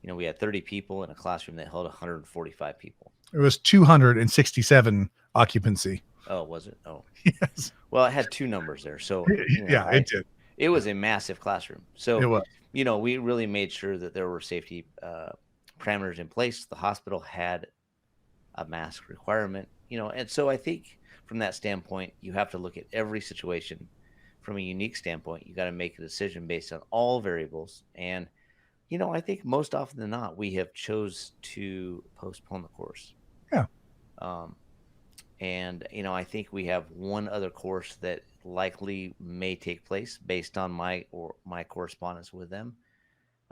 We had 30 people in a classroom that held 145 people. It was 267 occupancy. Oh, was it? Oh, yes. Well, it had 2 numbers there. So it did. It was a massive classroom. So it was. We really made sure that there were safety parameters in place. The hospital had a mask requirement, and so I think from that standpoint, you have to look at every situation from a unique standpoint. You got to make a decision based on all variables. And, I think most often than not, we have chose to postpone the course. Yeah. And, I think we have one other course that likely may take place based on my correspondence with them.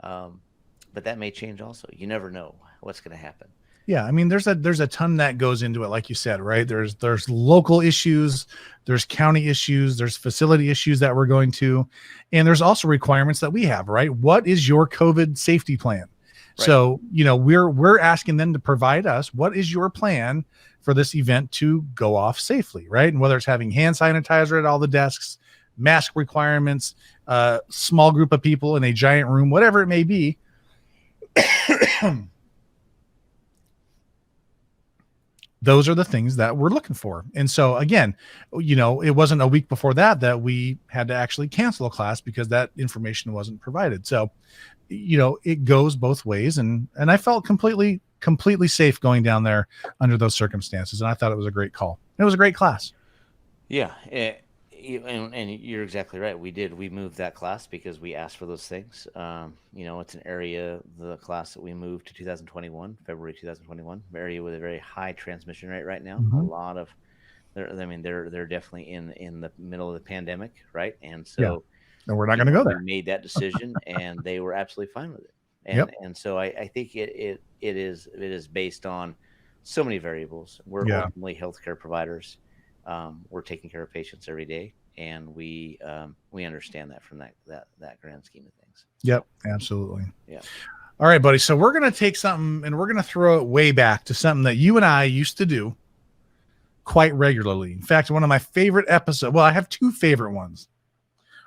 But that may change also. You never know what's going to happen. Yeah, I mean, there's a ton that goes into it, like you said, right? There's local issues, there's county issues, there's facility issues that we're going to, and there's also requirements that we have, right? What is your COVID safety plan? Right. So, we're asking them to provide us, what is your plan for this event to go off safely, right? And whether it's having hand sanitizer at all the desks, mask requirements, small group of people in a giant room, whatever it may be. Those are the things that we're looking for. And so again, it wasn't a week before that we had to actually cancel a class because that information wasn't provided. So, it goes both ways. And I felt completely safe going down there under those circumstances. And I thought it was a great call. It was a great class. Yeah. And you're exactly right. We moved that class because we asked for those things. It's an area, the class that we moved to February 2021, area with a very high transmission rate right now. Mm-hmm. A lot of, they're definitely in the middle of the pandemic, right? And so, and we're not going to go there. We made that decision, and they were absolutely fine with it. And so I think it is based on so many variables. We're ultimately healthcare providers. We're taking care of patients every day, and we understand that from that grand scheme of things. Yep, absolutely. Yeah. All right, buddy. So we're going to take something and we're going to throw it way back to something that you and I used to do quite regularly. In fact, one of my favorite episodes. Well, I have 2 favorite ones.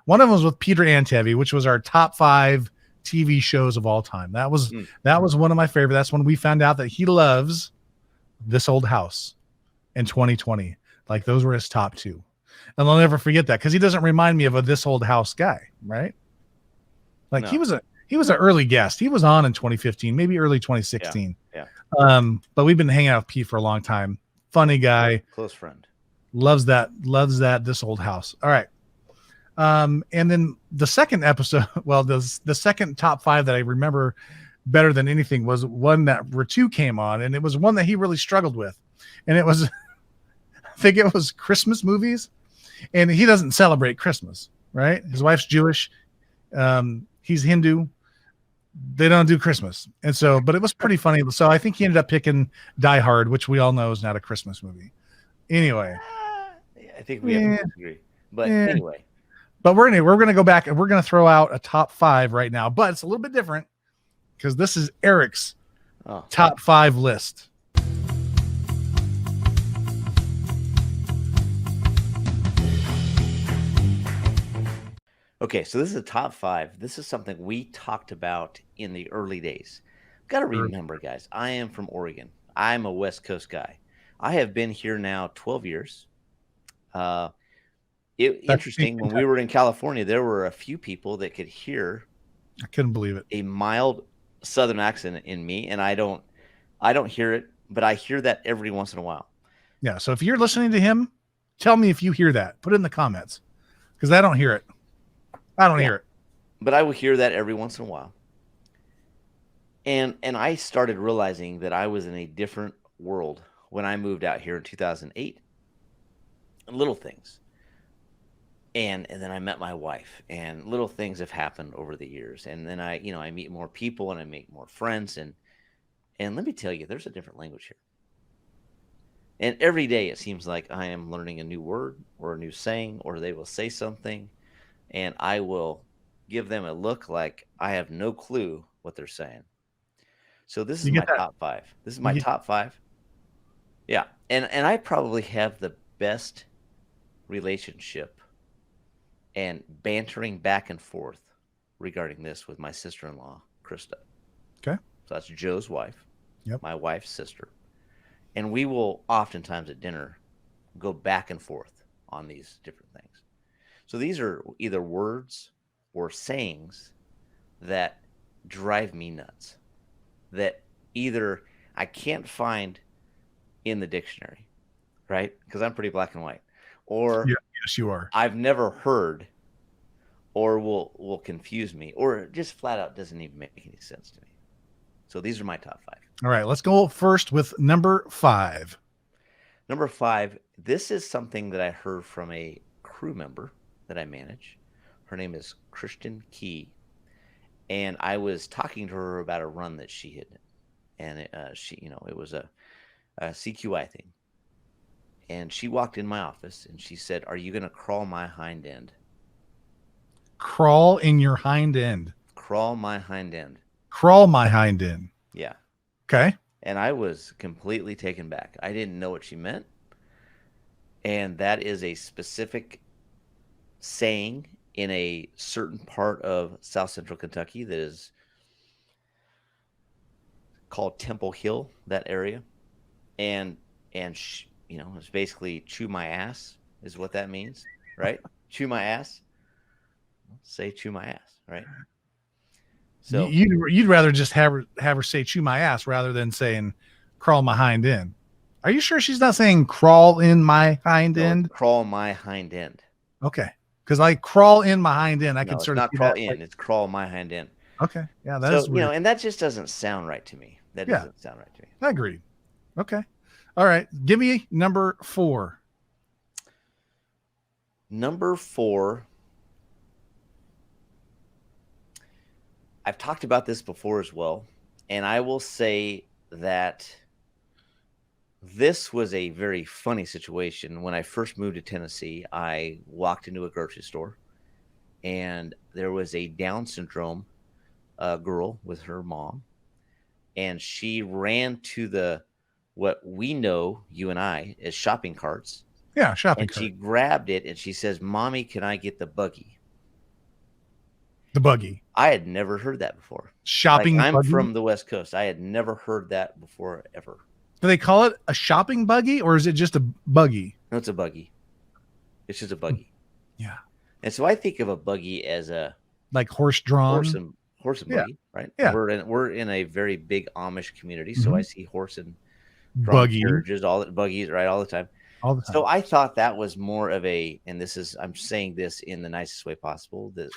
One of them was with Peter Antevy, which was our top 5 TV shows of all time. That was one of my favorite. That's when we found out that he loves This Old House in 2020. Like, those were his top 2. And I'll never forget that because he doesn't remind me of a This Old House guy, right? Like, no. He was an early guest. He was on in 2015, maybe early 2016. Yeah. But we've been hanging out with Pete for a long time. Funny guy. Close friend. Loves that This Old House. All right. And then the second episode, well, the second top 5 that I remember better than anything was one that Ritu came on, and it was one that he really struggled with. And it was, I think it was Christmas movies, and he doesn't celebrate Christmas, right? His wife's Jewish. He's Hindu. They don't do Christmas. And so, but it was pretty funny. So I think he ended up picking Die Hard, which we all know is not a Christmas movie. Anyway. I think we have to disagree. But anyway. But we're gonna go back and we're gonna throw out a top 5 right now, but it's a little bit different because this is Eric's top 5 list. Okay, so this is a top 5. This is something we talked about in the early days. Got to remember, guys, I am from Oregon. I'm a West Coast guy. I have been here now 12 years. Interesting, when we were in California, there were a few people that could hear. I couldn't believe it. A mild Southern accent in me, and I don't hear it, but I hear that every once in a while. Yeah, so if you're listening to him, tell me if you hear that. Put it in the comments, because I don't hear it. I don't hear it. But I will hear that every once in a while. And I started realizing that I was in a different world when I moved out here in 2008. Little things. And then I met my wife, and little things have happened over the years. And then I meet more people and I make more friends. And let me tell you, there's a different language here. And every day it seems like I am learning a new word or a new saying, or they will say something and I will give them a look like I have no clue what they're saying. So this is my top 5. This is my top 5. Yeah. And I probably have the best relationship and bantering back and forth regarding this with my sister-in-law, Krista. Okay. So that's Joe's wife. Yep. My wife's sister. And we will oftentimes at dinner go back and forth on these different things. So these are either words or sayings that drive me nuts, that either I can't find in the dictionary, right? Because I'm pretty black and white. Or yes, you are. I've never heard, or will confuse me, or just flat out doesn't even make any sense to me. So these are my top 5. All right, let's go first with number 5. Number 5, this is something that I heard from a crew member that I manage. Her name is Kristen Key, and I was talking to her about a run that she had, and it was a CQI thing. And she walked in my office and she said, "Are you going to crawl my hind end?" Crawl in your hind end. Crawl my hind end. Crawl my hind end. Yeah. Okay. And I was completely taken back. I didn't know what she meant. And that is a specific saying in a certain part of South Central Kentucky that is called Temple Hill, that area. And she, it's basically chew my ass is what that means, right? Chew my ass. Say chew my ass, right? So you'd rather just have her say chew my ass rather than saying crawl my hind end. Are you sure she's not saying crawl in my hind end? Crawl my hind end. Okay. Because like crawl in my hind end, I could sort of not crawl in, it's crawl my hind end. Okay. Yeah, that's weird. And that just doesn't sound right to me. That doesn't sound right to me. I agree. Okay. All right. Give me number 4. Number 4. I've talked about this before as well, and I will say that this was a very funny situation. When I first moved to Tennessee, I walked into a grocery store, and there was a Down syndrome girl with her mom, and she ran to what we know, you and I, as shopping carts. Yeah, shopping cart. And she grabbed it, and she says, "Mommy, can I get the buggy?" The buggy. I had never heard that before. Shopping buggy? I'm from the West Coast. I had never heard that before, ever. Do they call it a shopping buggy, or is it just a buggy? No, it's a buggy. It's just a buggy. Yeah. And so I think of a buggy as a like horse-drawn. Horse and buggy, right? Yeah. We're in a very big Amish community, so I see horse and buggy carriages, all the buggies, right, all the time. All the time. So I thought that was more of and I'm saying this in the nicest way possible, that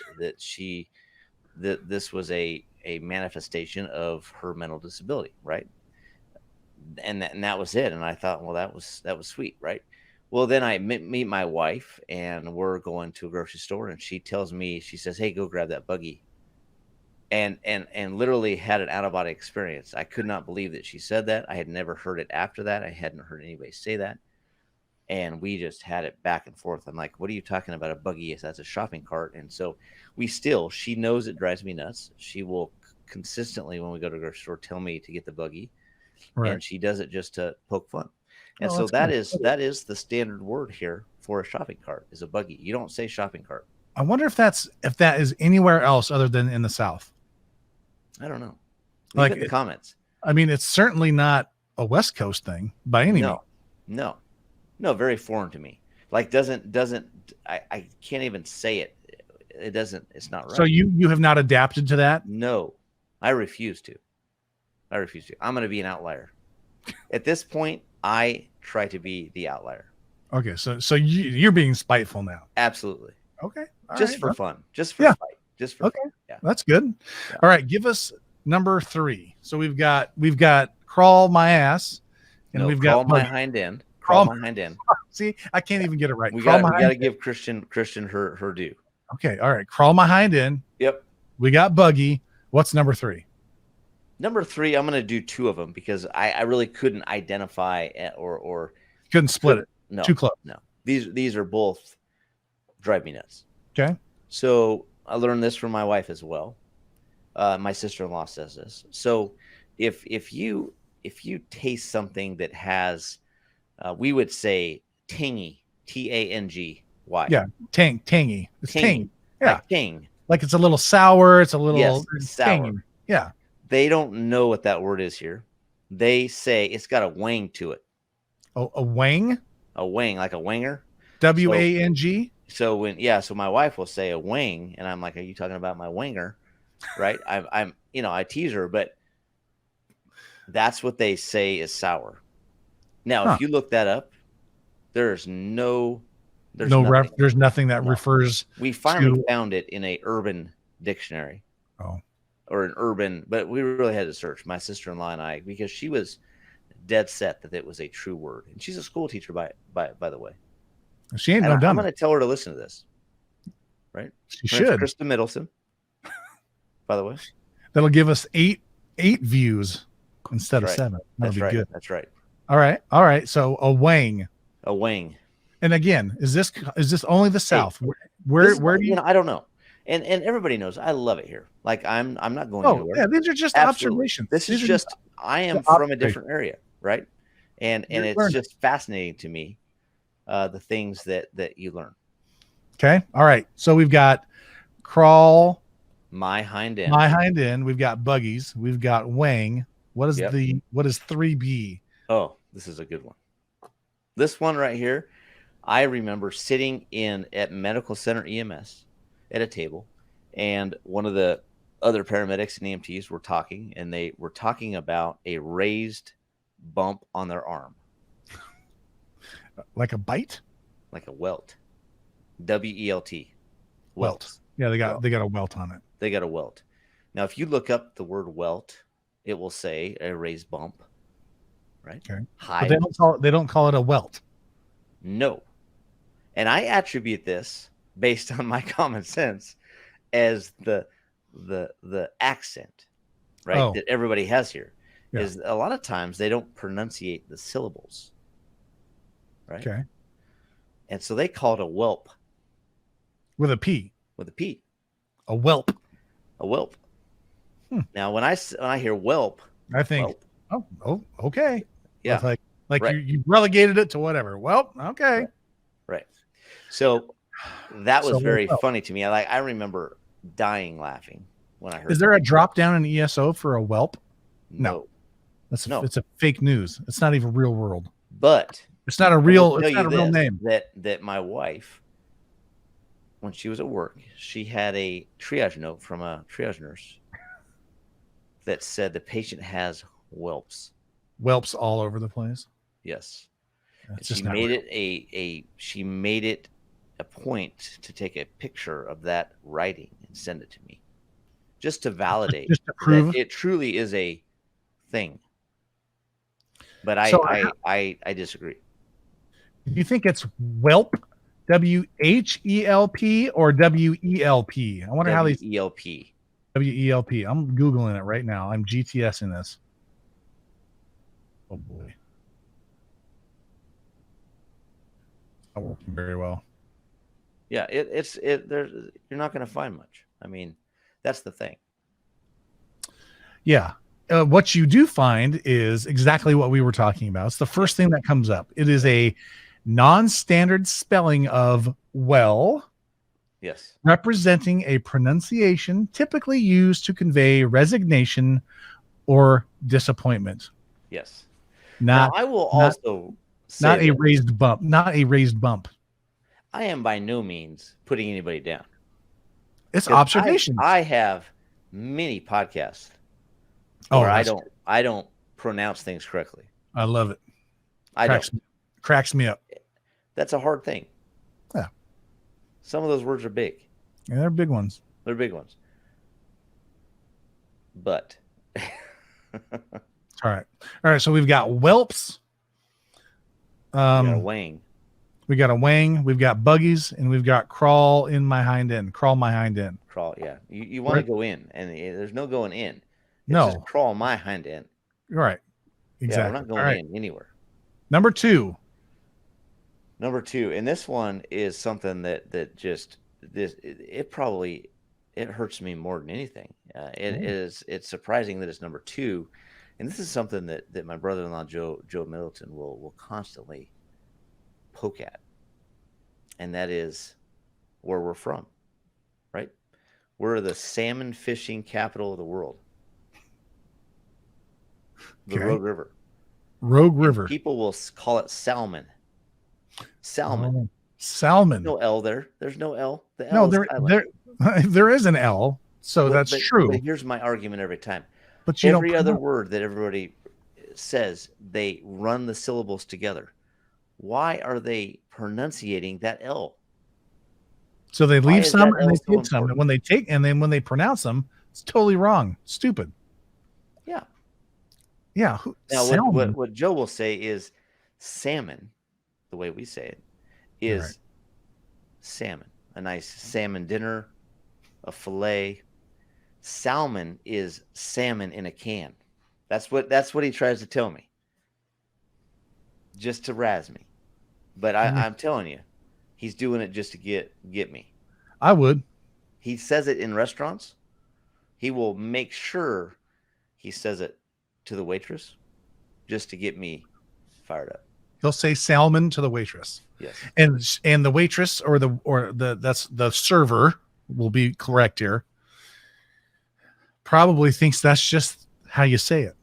this was a manifestation of her mental disability, right? And that was it. And I thought, well, that was sweet, right? Well, then I meet my wife, and we're going to a grocery store, and she tells me, she says, "Hey, go grab that buggy." And literally had an out of body experience. I could not believe that she said that. I had never heard it after that. I hadn't heard anybody say that. And we just had it back and forth. I'm like, what are you talking about? A buggy? Yes, that's a shopping cart. And so she knows it drives me nuts. She will consistently, when we go to the grocery store, tell me to get the buggy. Right. And she does it just to poke fun. And so that is the standard word here for a shopping cart, is a buggy. You don't say shopping cart. I wonder if that is anywhere else other than in the South. I don't know. Leave it in the comments. I mean, it's certainly not a West Coast thing by any means. No, very foreign to me. Like I can't even say it. It's not right. So you have not adapted to that? No, I refuse to. I'm going to be an outlier. At this point, I try to be the outlier. Okay, so you're being spiteful now. Absolutely. Okay. Just for fun. Just for fight. Just for fun. Yeah. That's good. Yeah. All right, give us number 3. So we've got crawl my ass, and we've got my hind end. Crawl my hind end. See, I can't even get it right. We got to give Christian her due. Okay, all right. Crawl my hind end. Yep. We got buggy. What's number 3? Number 3, I'm going to do 2 of them because I really couldn't identify or couldn't split it. No, too close. No, these are both drive me nuts. Okay. So I learned this from my wife as well. My sister-in-law says this. So if you taste something that has, we would say tangy, TANGY. Yeah, tangy. It's tangy. Yeah, like tang. Like it's a little sour. It's a little sour. Tangy. Yeah. They don't know what that word is here. They say it's got a wang to it. Oh, a wang? A wang, like a wanger. WANG? So my wife will say a wang, and I'm like, are you talking about my wanger? Right? I'm I tease her, but that's what they say is sour. Now, if you look that up, there's nothing that refers. We finally found it in a urban dictionary. Oh. Or an urban, but we really had to search, my sister-in-law and I, because she was dead set that it was a true word. And she's a school teacher by the way. She ain't no dumb. I'm going to tell her to listen to this. Right? She should. Krista Middleton, by the way. That'll give us eight views instead of 7. That's right. Good. That's right. All right. So a wang. A wang. And again, is this only the South? Where do you? I don't know. And everybody knows I love it here. Like I'm not going anywhere. Yeah, these are just observations. This is just I am from a different area, right? And it's just fascinating to me, the things that you learn. Okay. All right. So we've got crawl my hind end. We've got buggies. We've got wang. What is 3B? Oh, this is a good one. This one right here, I remember sitting at Medical Center EMS at a table, and one of the other paramedics and EMTs were talking, and they were talking about a raised bump on their arm. Like a bite? Like a welt. WELT. Welt. Yeah, they got a welt on it. They got a welt. Now, if you look up the word welt, it will say a raised bump. Right? Okay. But they don't call it a welt. No. And I attribute this, based on my common sense, as the accent, right? That everybody has here. Yeah. Is a lot of times they don't pronunciate the syllables. Right? Okay. And so they call it a whelp. With a P. With a P. A whelp. A whelp. Now when I hear whelp, I think, okay. Yeah. Like right. you relegated it to whatever. Well, okay. Right. So that was very funny to me. I remember dying laughing when I heard. Is there a drop down in ESO for a whelp? No. It's a fake news. It's not even real world. But it's not a real name. That my wife, when she was at work, she had a triage note from a triage nurse that said the patient has whelps. Whelps all over the place. Yes. That's She just not made real. it a point to take a picture of that writing and send it to me, just to validate Just to that prove. it truly is a thing. But So I disagree. do you think it's whelp, WHELP, or WELP? I wonder how these WELP. WELP. I'm Googling it right now. I'm GTSing this. Oh boy. Not working very well. Yeah, it's there's you're not going to find much. I mean, that's the thing. Yeah. What you do find is exactly what we were talking about. It's the first thing that comes up. It is a non-standard spelling of well, Yes. representing a pronunciation typically used to convey resignation or disappointment. Yes. Not, Now, I will not, also say not a this. raised bump. Not a raised bump. I am by no means putting anybody down. It's 'Cause observations. I have many podcasts Oh, where I don't pronounce things correctly. I love it. I don't. Cracks me up. That's a hard thing. Yeah. Some of those words are big. Yeah, they're big ones. They're big ones. But All right. So we've got whelps. we got a wang. We got a wang. We've got buggies, and we've got crawl my hind end. Crawl, yeah. You want to go in, and there's no going in. It's no. just crawl my hind end. Right. Exactly. Yeah, we're not going in anywhere. Number two, and this one is something that just it hurts me more than anything. It's surprising that it's number two, and this is something that my brother-in-law Joe Middleton will constantly poke at, and that is where we're from, right? We're the salmon fishing capital of the world, the Rogue River. And people will call it salmon. Salmon. Salmon. No L there. There's no L. The No, L is silent. there is an L, so that's true. But here's my argument every time. But every other word that everybody says, they run the syllables together. Why are they pronunciating that L? So they leave some and they take some, and when they pronounce them, it's totally wrong. Stupid. Yeah. Yeah. Now, what Joe will say is salmon, the way we say it, is salmon. A nice salmon dinner, a fillet. Salmon is salmon in a can. That's what he tries to tell me. Just to razz me. But I'm telling you, he's doing it just to get me. I would. He says it in restaurants. He will make sure he says it to the waitress just to get me fired up. He'll say salmon to the waitress. Yes. And the waitress or the server will be correct here. Probably thinks that's just how you say it.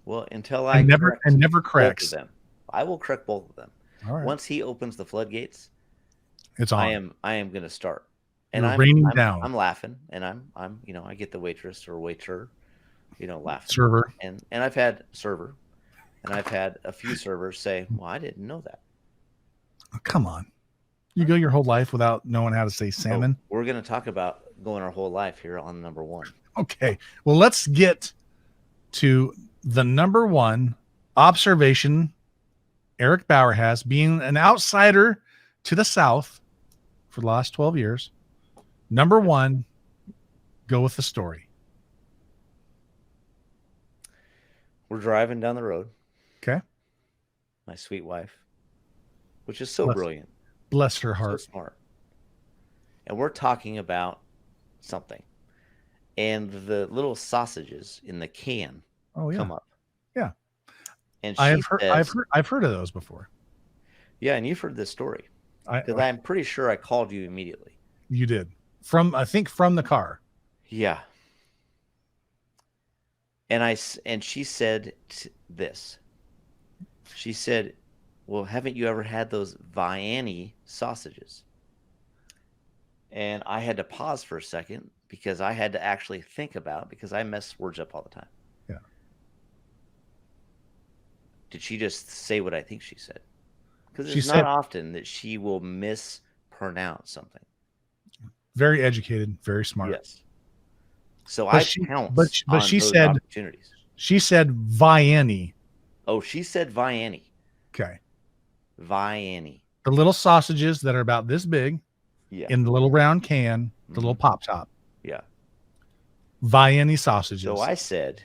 Well, until never corrects them. I will correct both of them. All right. Once he opens the floodgates, it's on. I am going to start. And I'm raining down. I'm laughing, and I'm I get the waitress or waiter, laughing. Server. And I've had server, and I've had a few servers say, "Well, I didn't know that." Oh, come on. You go your whole life without knowing how to say salmon? Oh, we're going to talk about going our whole life here on number one. Okay. Well, let's get to the number one observation Eric Bauer has, being an outsider to the South for the last 12 years. Number one, go with the story. We're driving down the road. Okay. My sweet wife, which is so brilliant. Bless her heart. So smart. And we're talking about something. And the little sausages in the can come up. Yeah. And I've heard of those before. Yeah, and you've heard this story. Because I'm pretty sure I called you immediately. You did. From the car. Yeah. And she said this. She said, "Well, haven't you ever had those Vianney sausages?" And I had to pause for a second because I had to actually think about, because I mess words up all the time. Yeah. Did she just say what I think she said? Because it's not often that she will mispronounce something. Very educated, very smart. Yes. So I pounce but on she those said, opportunities. She said Vianney. Oh, she said Vianney. Okay. Vianney. The little sausages that are about this big in the little round can, the little pop top. Yeah. Vianney sausages. So I said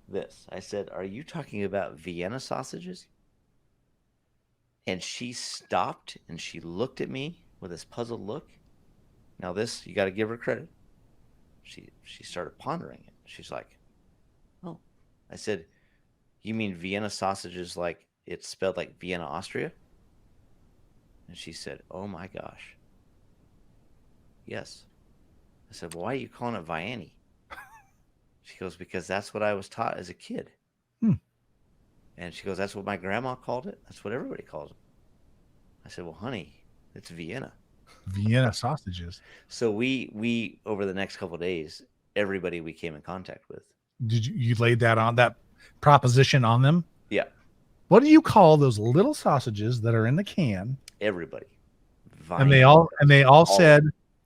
this. I said, are you talking about Vienna sausages? And she stopped and she looked at me with this puzzled look. Now this, you got to give her credit. She started pondering it. She's like, oh. I said, you mean Vienna sausages like it's spelled like Vienna, Austria? And she said, oh my gosh. Yes. I said, well, why are you calling it Vianney? She goes, because that's what I was taught as a kid. And she goes, that's what my grandma called it. That's what everybody calls it. I said, well, honey, it's Vienna. Vienna sausages. So we over the next couple of days, everybody we came in contact with. Did you laid that proposition on them? Yeah. What do you call those little sausages that are in the can? Everybody. Vianney. And they all said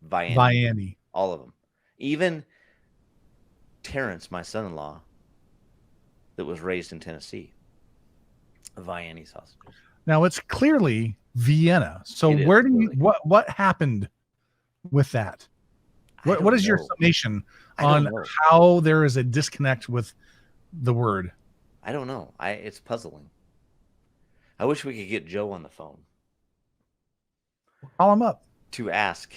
Vianney. All of them. Even Terrence, my son-in-law, that was raised in Tennessee. Vianney sausages. Now it's clearly Vienna. So where do you what happened with that? What is your summation on how there is a disconnect with the word? I don't know. It's puzzling. I wish we could get Joe on the phone. Call him up. To ask.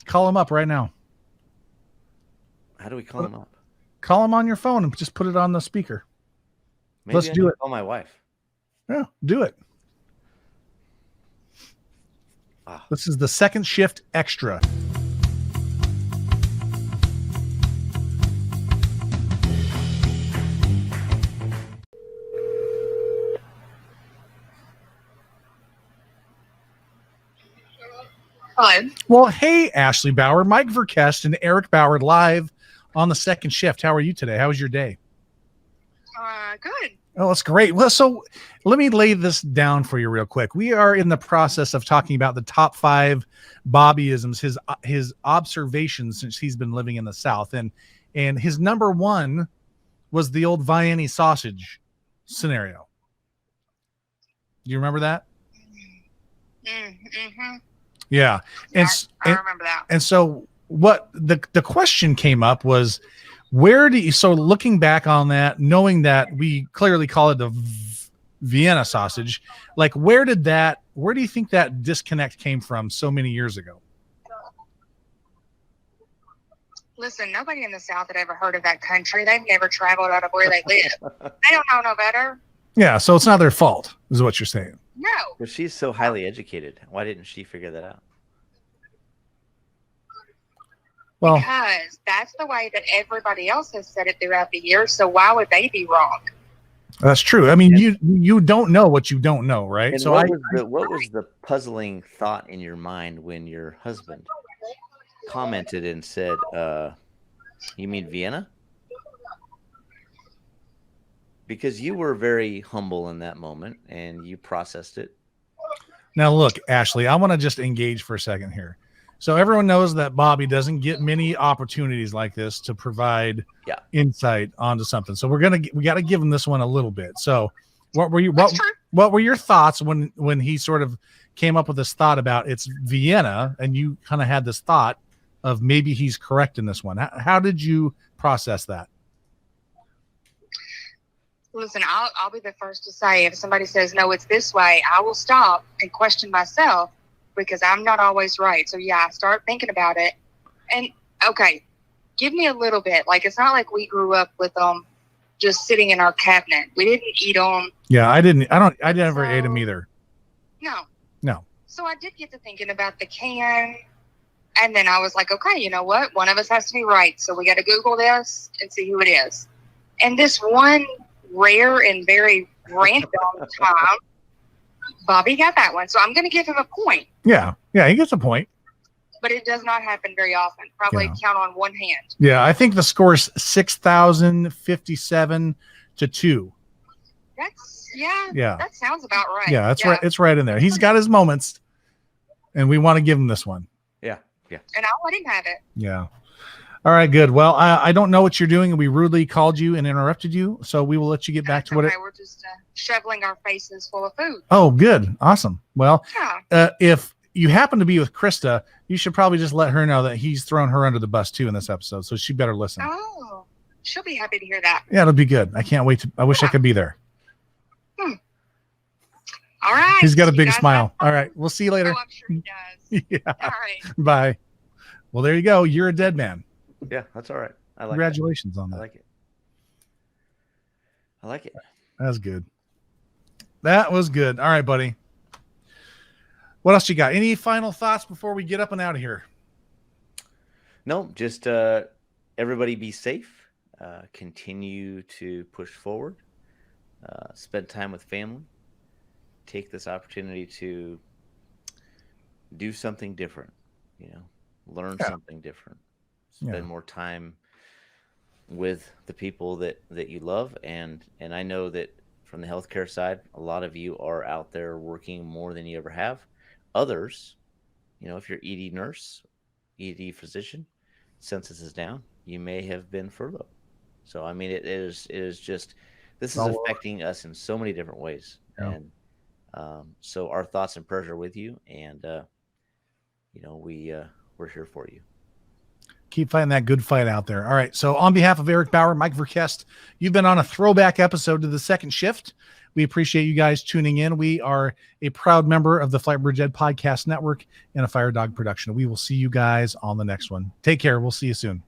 Call him up right now. How do we call him up? Call him on your phone and just put it on the speaker. Maybe Let's do it. Call my wife. Yeah, do it. This is the Second Shift Extra. Hello. Well, hey, Ashley Bauer, Mike Verkest, and Eric Bauer live on the Second Shift. How are you today? How was your day? Good. Oh, that's great. Well, so let me lay this down for you real quick. We are in the process of talking about the top 5 Bobbyisms, his observations since he's been living in the South. And his number 1 was the old Vianney sausage scenario. Do you remember that? Mm-hmm. Yeah. I remember that. And so what the question came up was, where do you, so looking back on that, knowing that we clearly call it the Vienna sausage, like where do you think that disconnect came from so many years ago? Listen, nobody in the South had ever heard of that country. They've never traveled out of where they live. They don't know no better. Yeah, so it's not their fault, is what you're saying. No. But she's so highly educated. Why didn't she figure that out? Well, because that's the way that everybody else has said it throughout the years. So why would they be wrong? That's true. I mean, you don't know what you don't know, right? And so what was the puzzling thought in your mind when your husband commented and said, you mean Vienna? Because you were very humble in that moment and you processed it. Now, look, Ashley, I want to just engage for a second here. So everyone knows that Bobby doesn't get many opportunities like this to provide insight onto something. So we got to give him this one a little bit. So what were your thoughts when he sort of came up with this thought about it's Vienna, and you kind of had this thought of maybe he's correct in this one? How did you process that? Listen, I'll be the first to say, if somebody says, no, it's this way, I will stop and question myself, because I'm not always right. So yeah, I start thinking about it. And okay, give me a little bit. Like, it's not like we grew up with them just sitting in our cabinet. We didn't eat them. Yeah, I never ate them either. No. So I did get to thinking about the can. And then I was like, okay, you know what? One of us has to be right. So we got to Google this and see who it is. And this one rare and very random time, Bobby got that one. So I'm going to give him a point. Yeah, he gets a point. But it does not happen very often. Probably count on one hand. Yeah, I think the score is 6,057 to 2. That sounds about right. Yeah, that's right. It's right in there. He's got his moments, and we want to give him this one. Yeah. And I'll let him have it. Yeah. All right, good. Well, I don't know what you're doing, and we rudely called you and interrupted you, so we will let you get back to what it. We're just shoveling our faces full of food. Oh, good. Awesome. Well, if you happen to be with Krista, you should probably just let her know that he's thrown her under the bus too in this episode, so she better listen. Oh, she'll be happy to hear that. Yeah, it'll be good. I can't wait I wish I could be there. All right. He's got a big smile. All right. We'll see you later. Oh, I'm sure he does. Yeah. All right. Bye. Well, there you go. You're a dead man. Yeah, that's all right. I like Congratulations on that. I like it. That's good. That was good. All right, buddy. What else you got? Any final thoughts before we get up and out of here? No, just everybody be safe. Continue to push forward. Spend time with family. Take this opportunity to do something different. Learn something different. Spend more time with the people that you love. And I know that from the healthcare side, a lot of you are out there working more than you ever have. Others, if you're ED nurse, ED physician, census is down, you may have been furloughed. So, I mean, it is just, this is affecting us in so many different ways. Yeah. And so our thoughts and prayers are with you. And, we're here for you. Keep fighting that good fight out there. All right. So on behalf of Eric Bauer, Mike Verkest, you've been on a throwback episode to the Second Shift. We appreciate you guys tuning in. We are a proud member of the Flight Bridge Ed Podcast Network and a Fire Dog production. We will see you guys on the next one. Take care. We'll see you soon.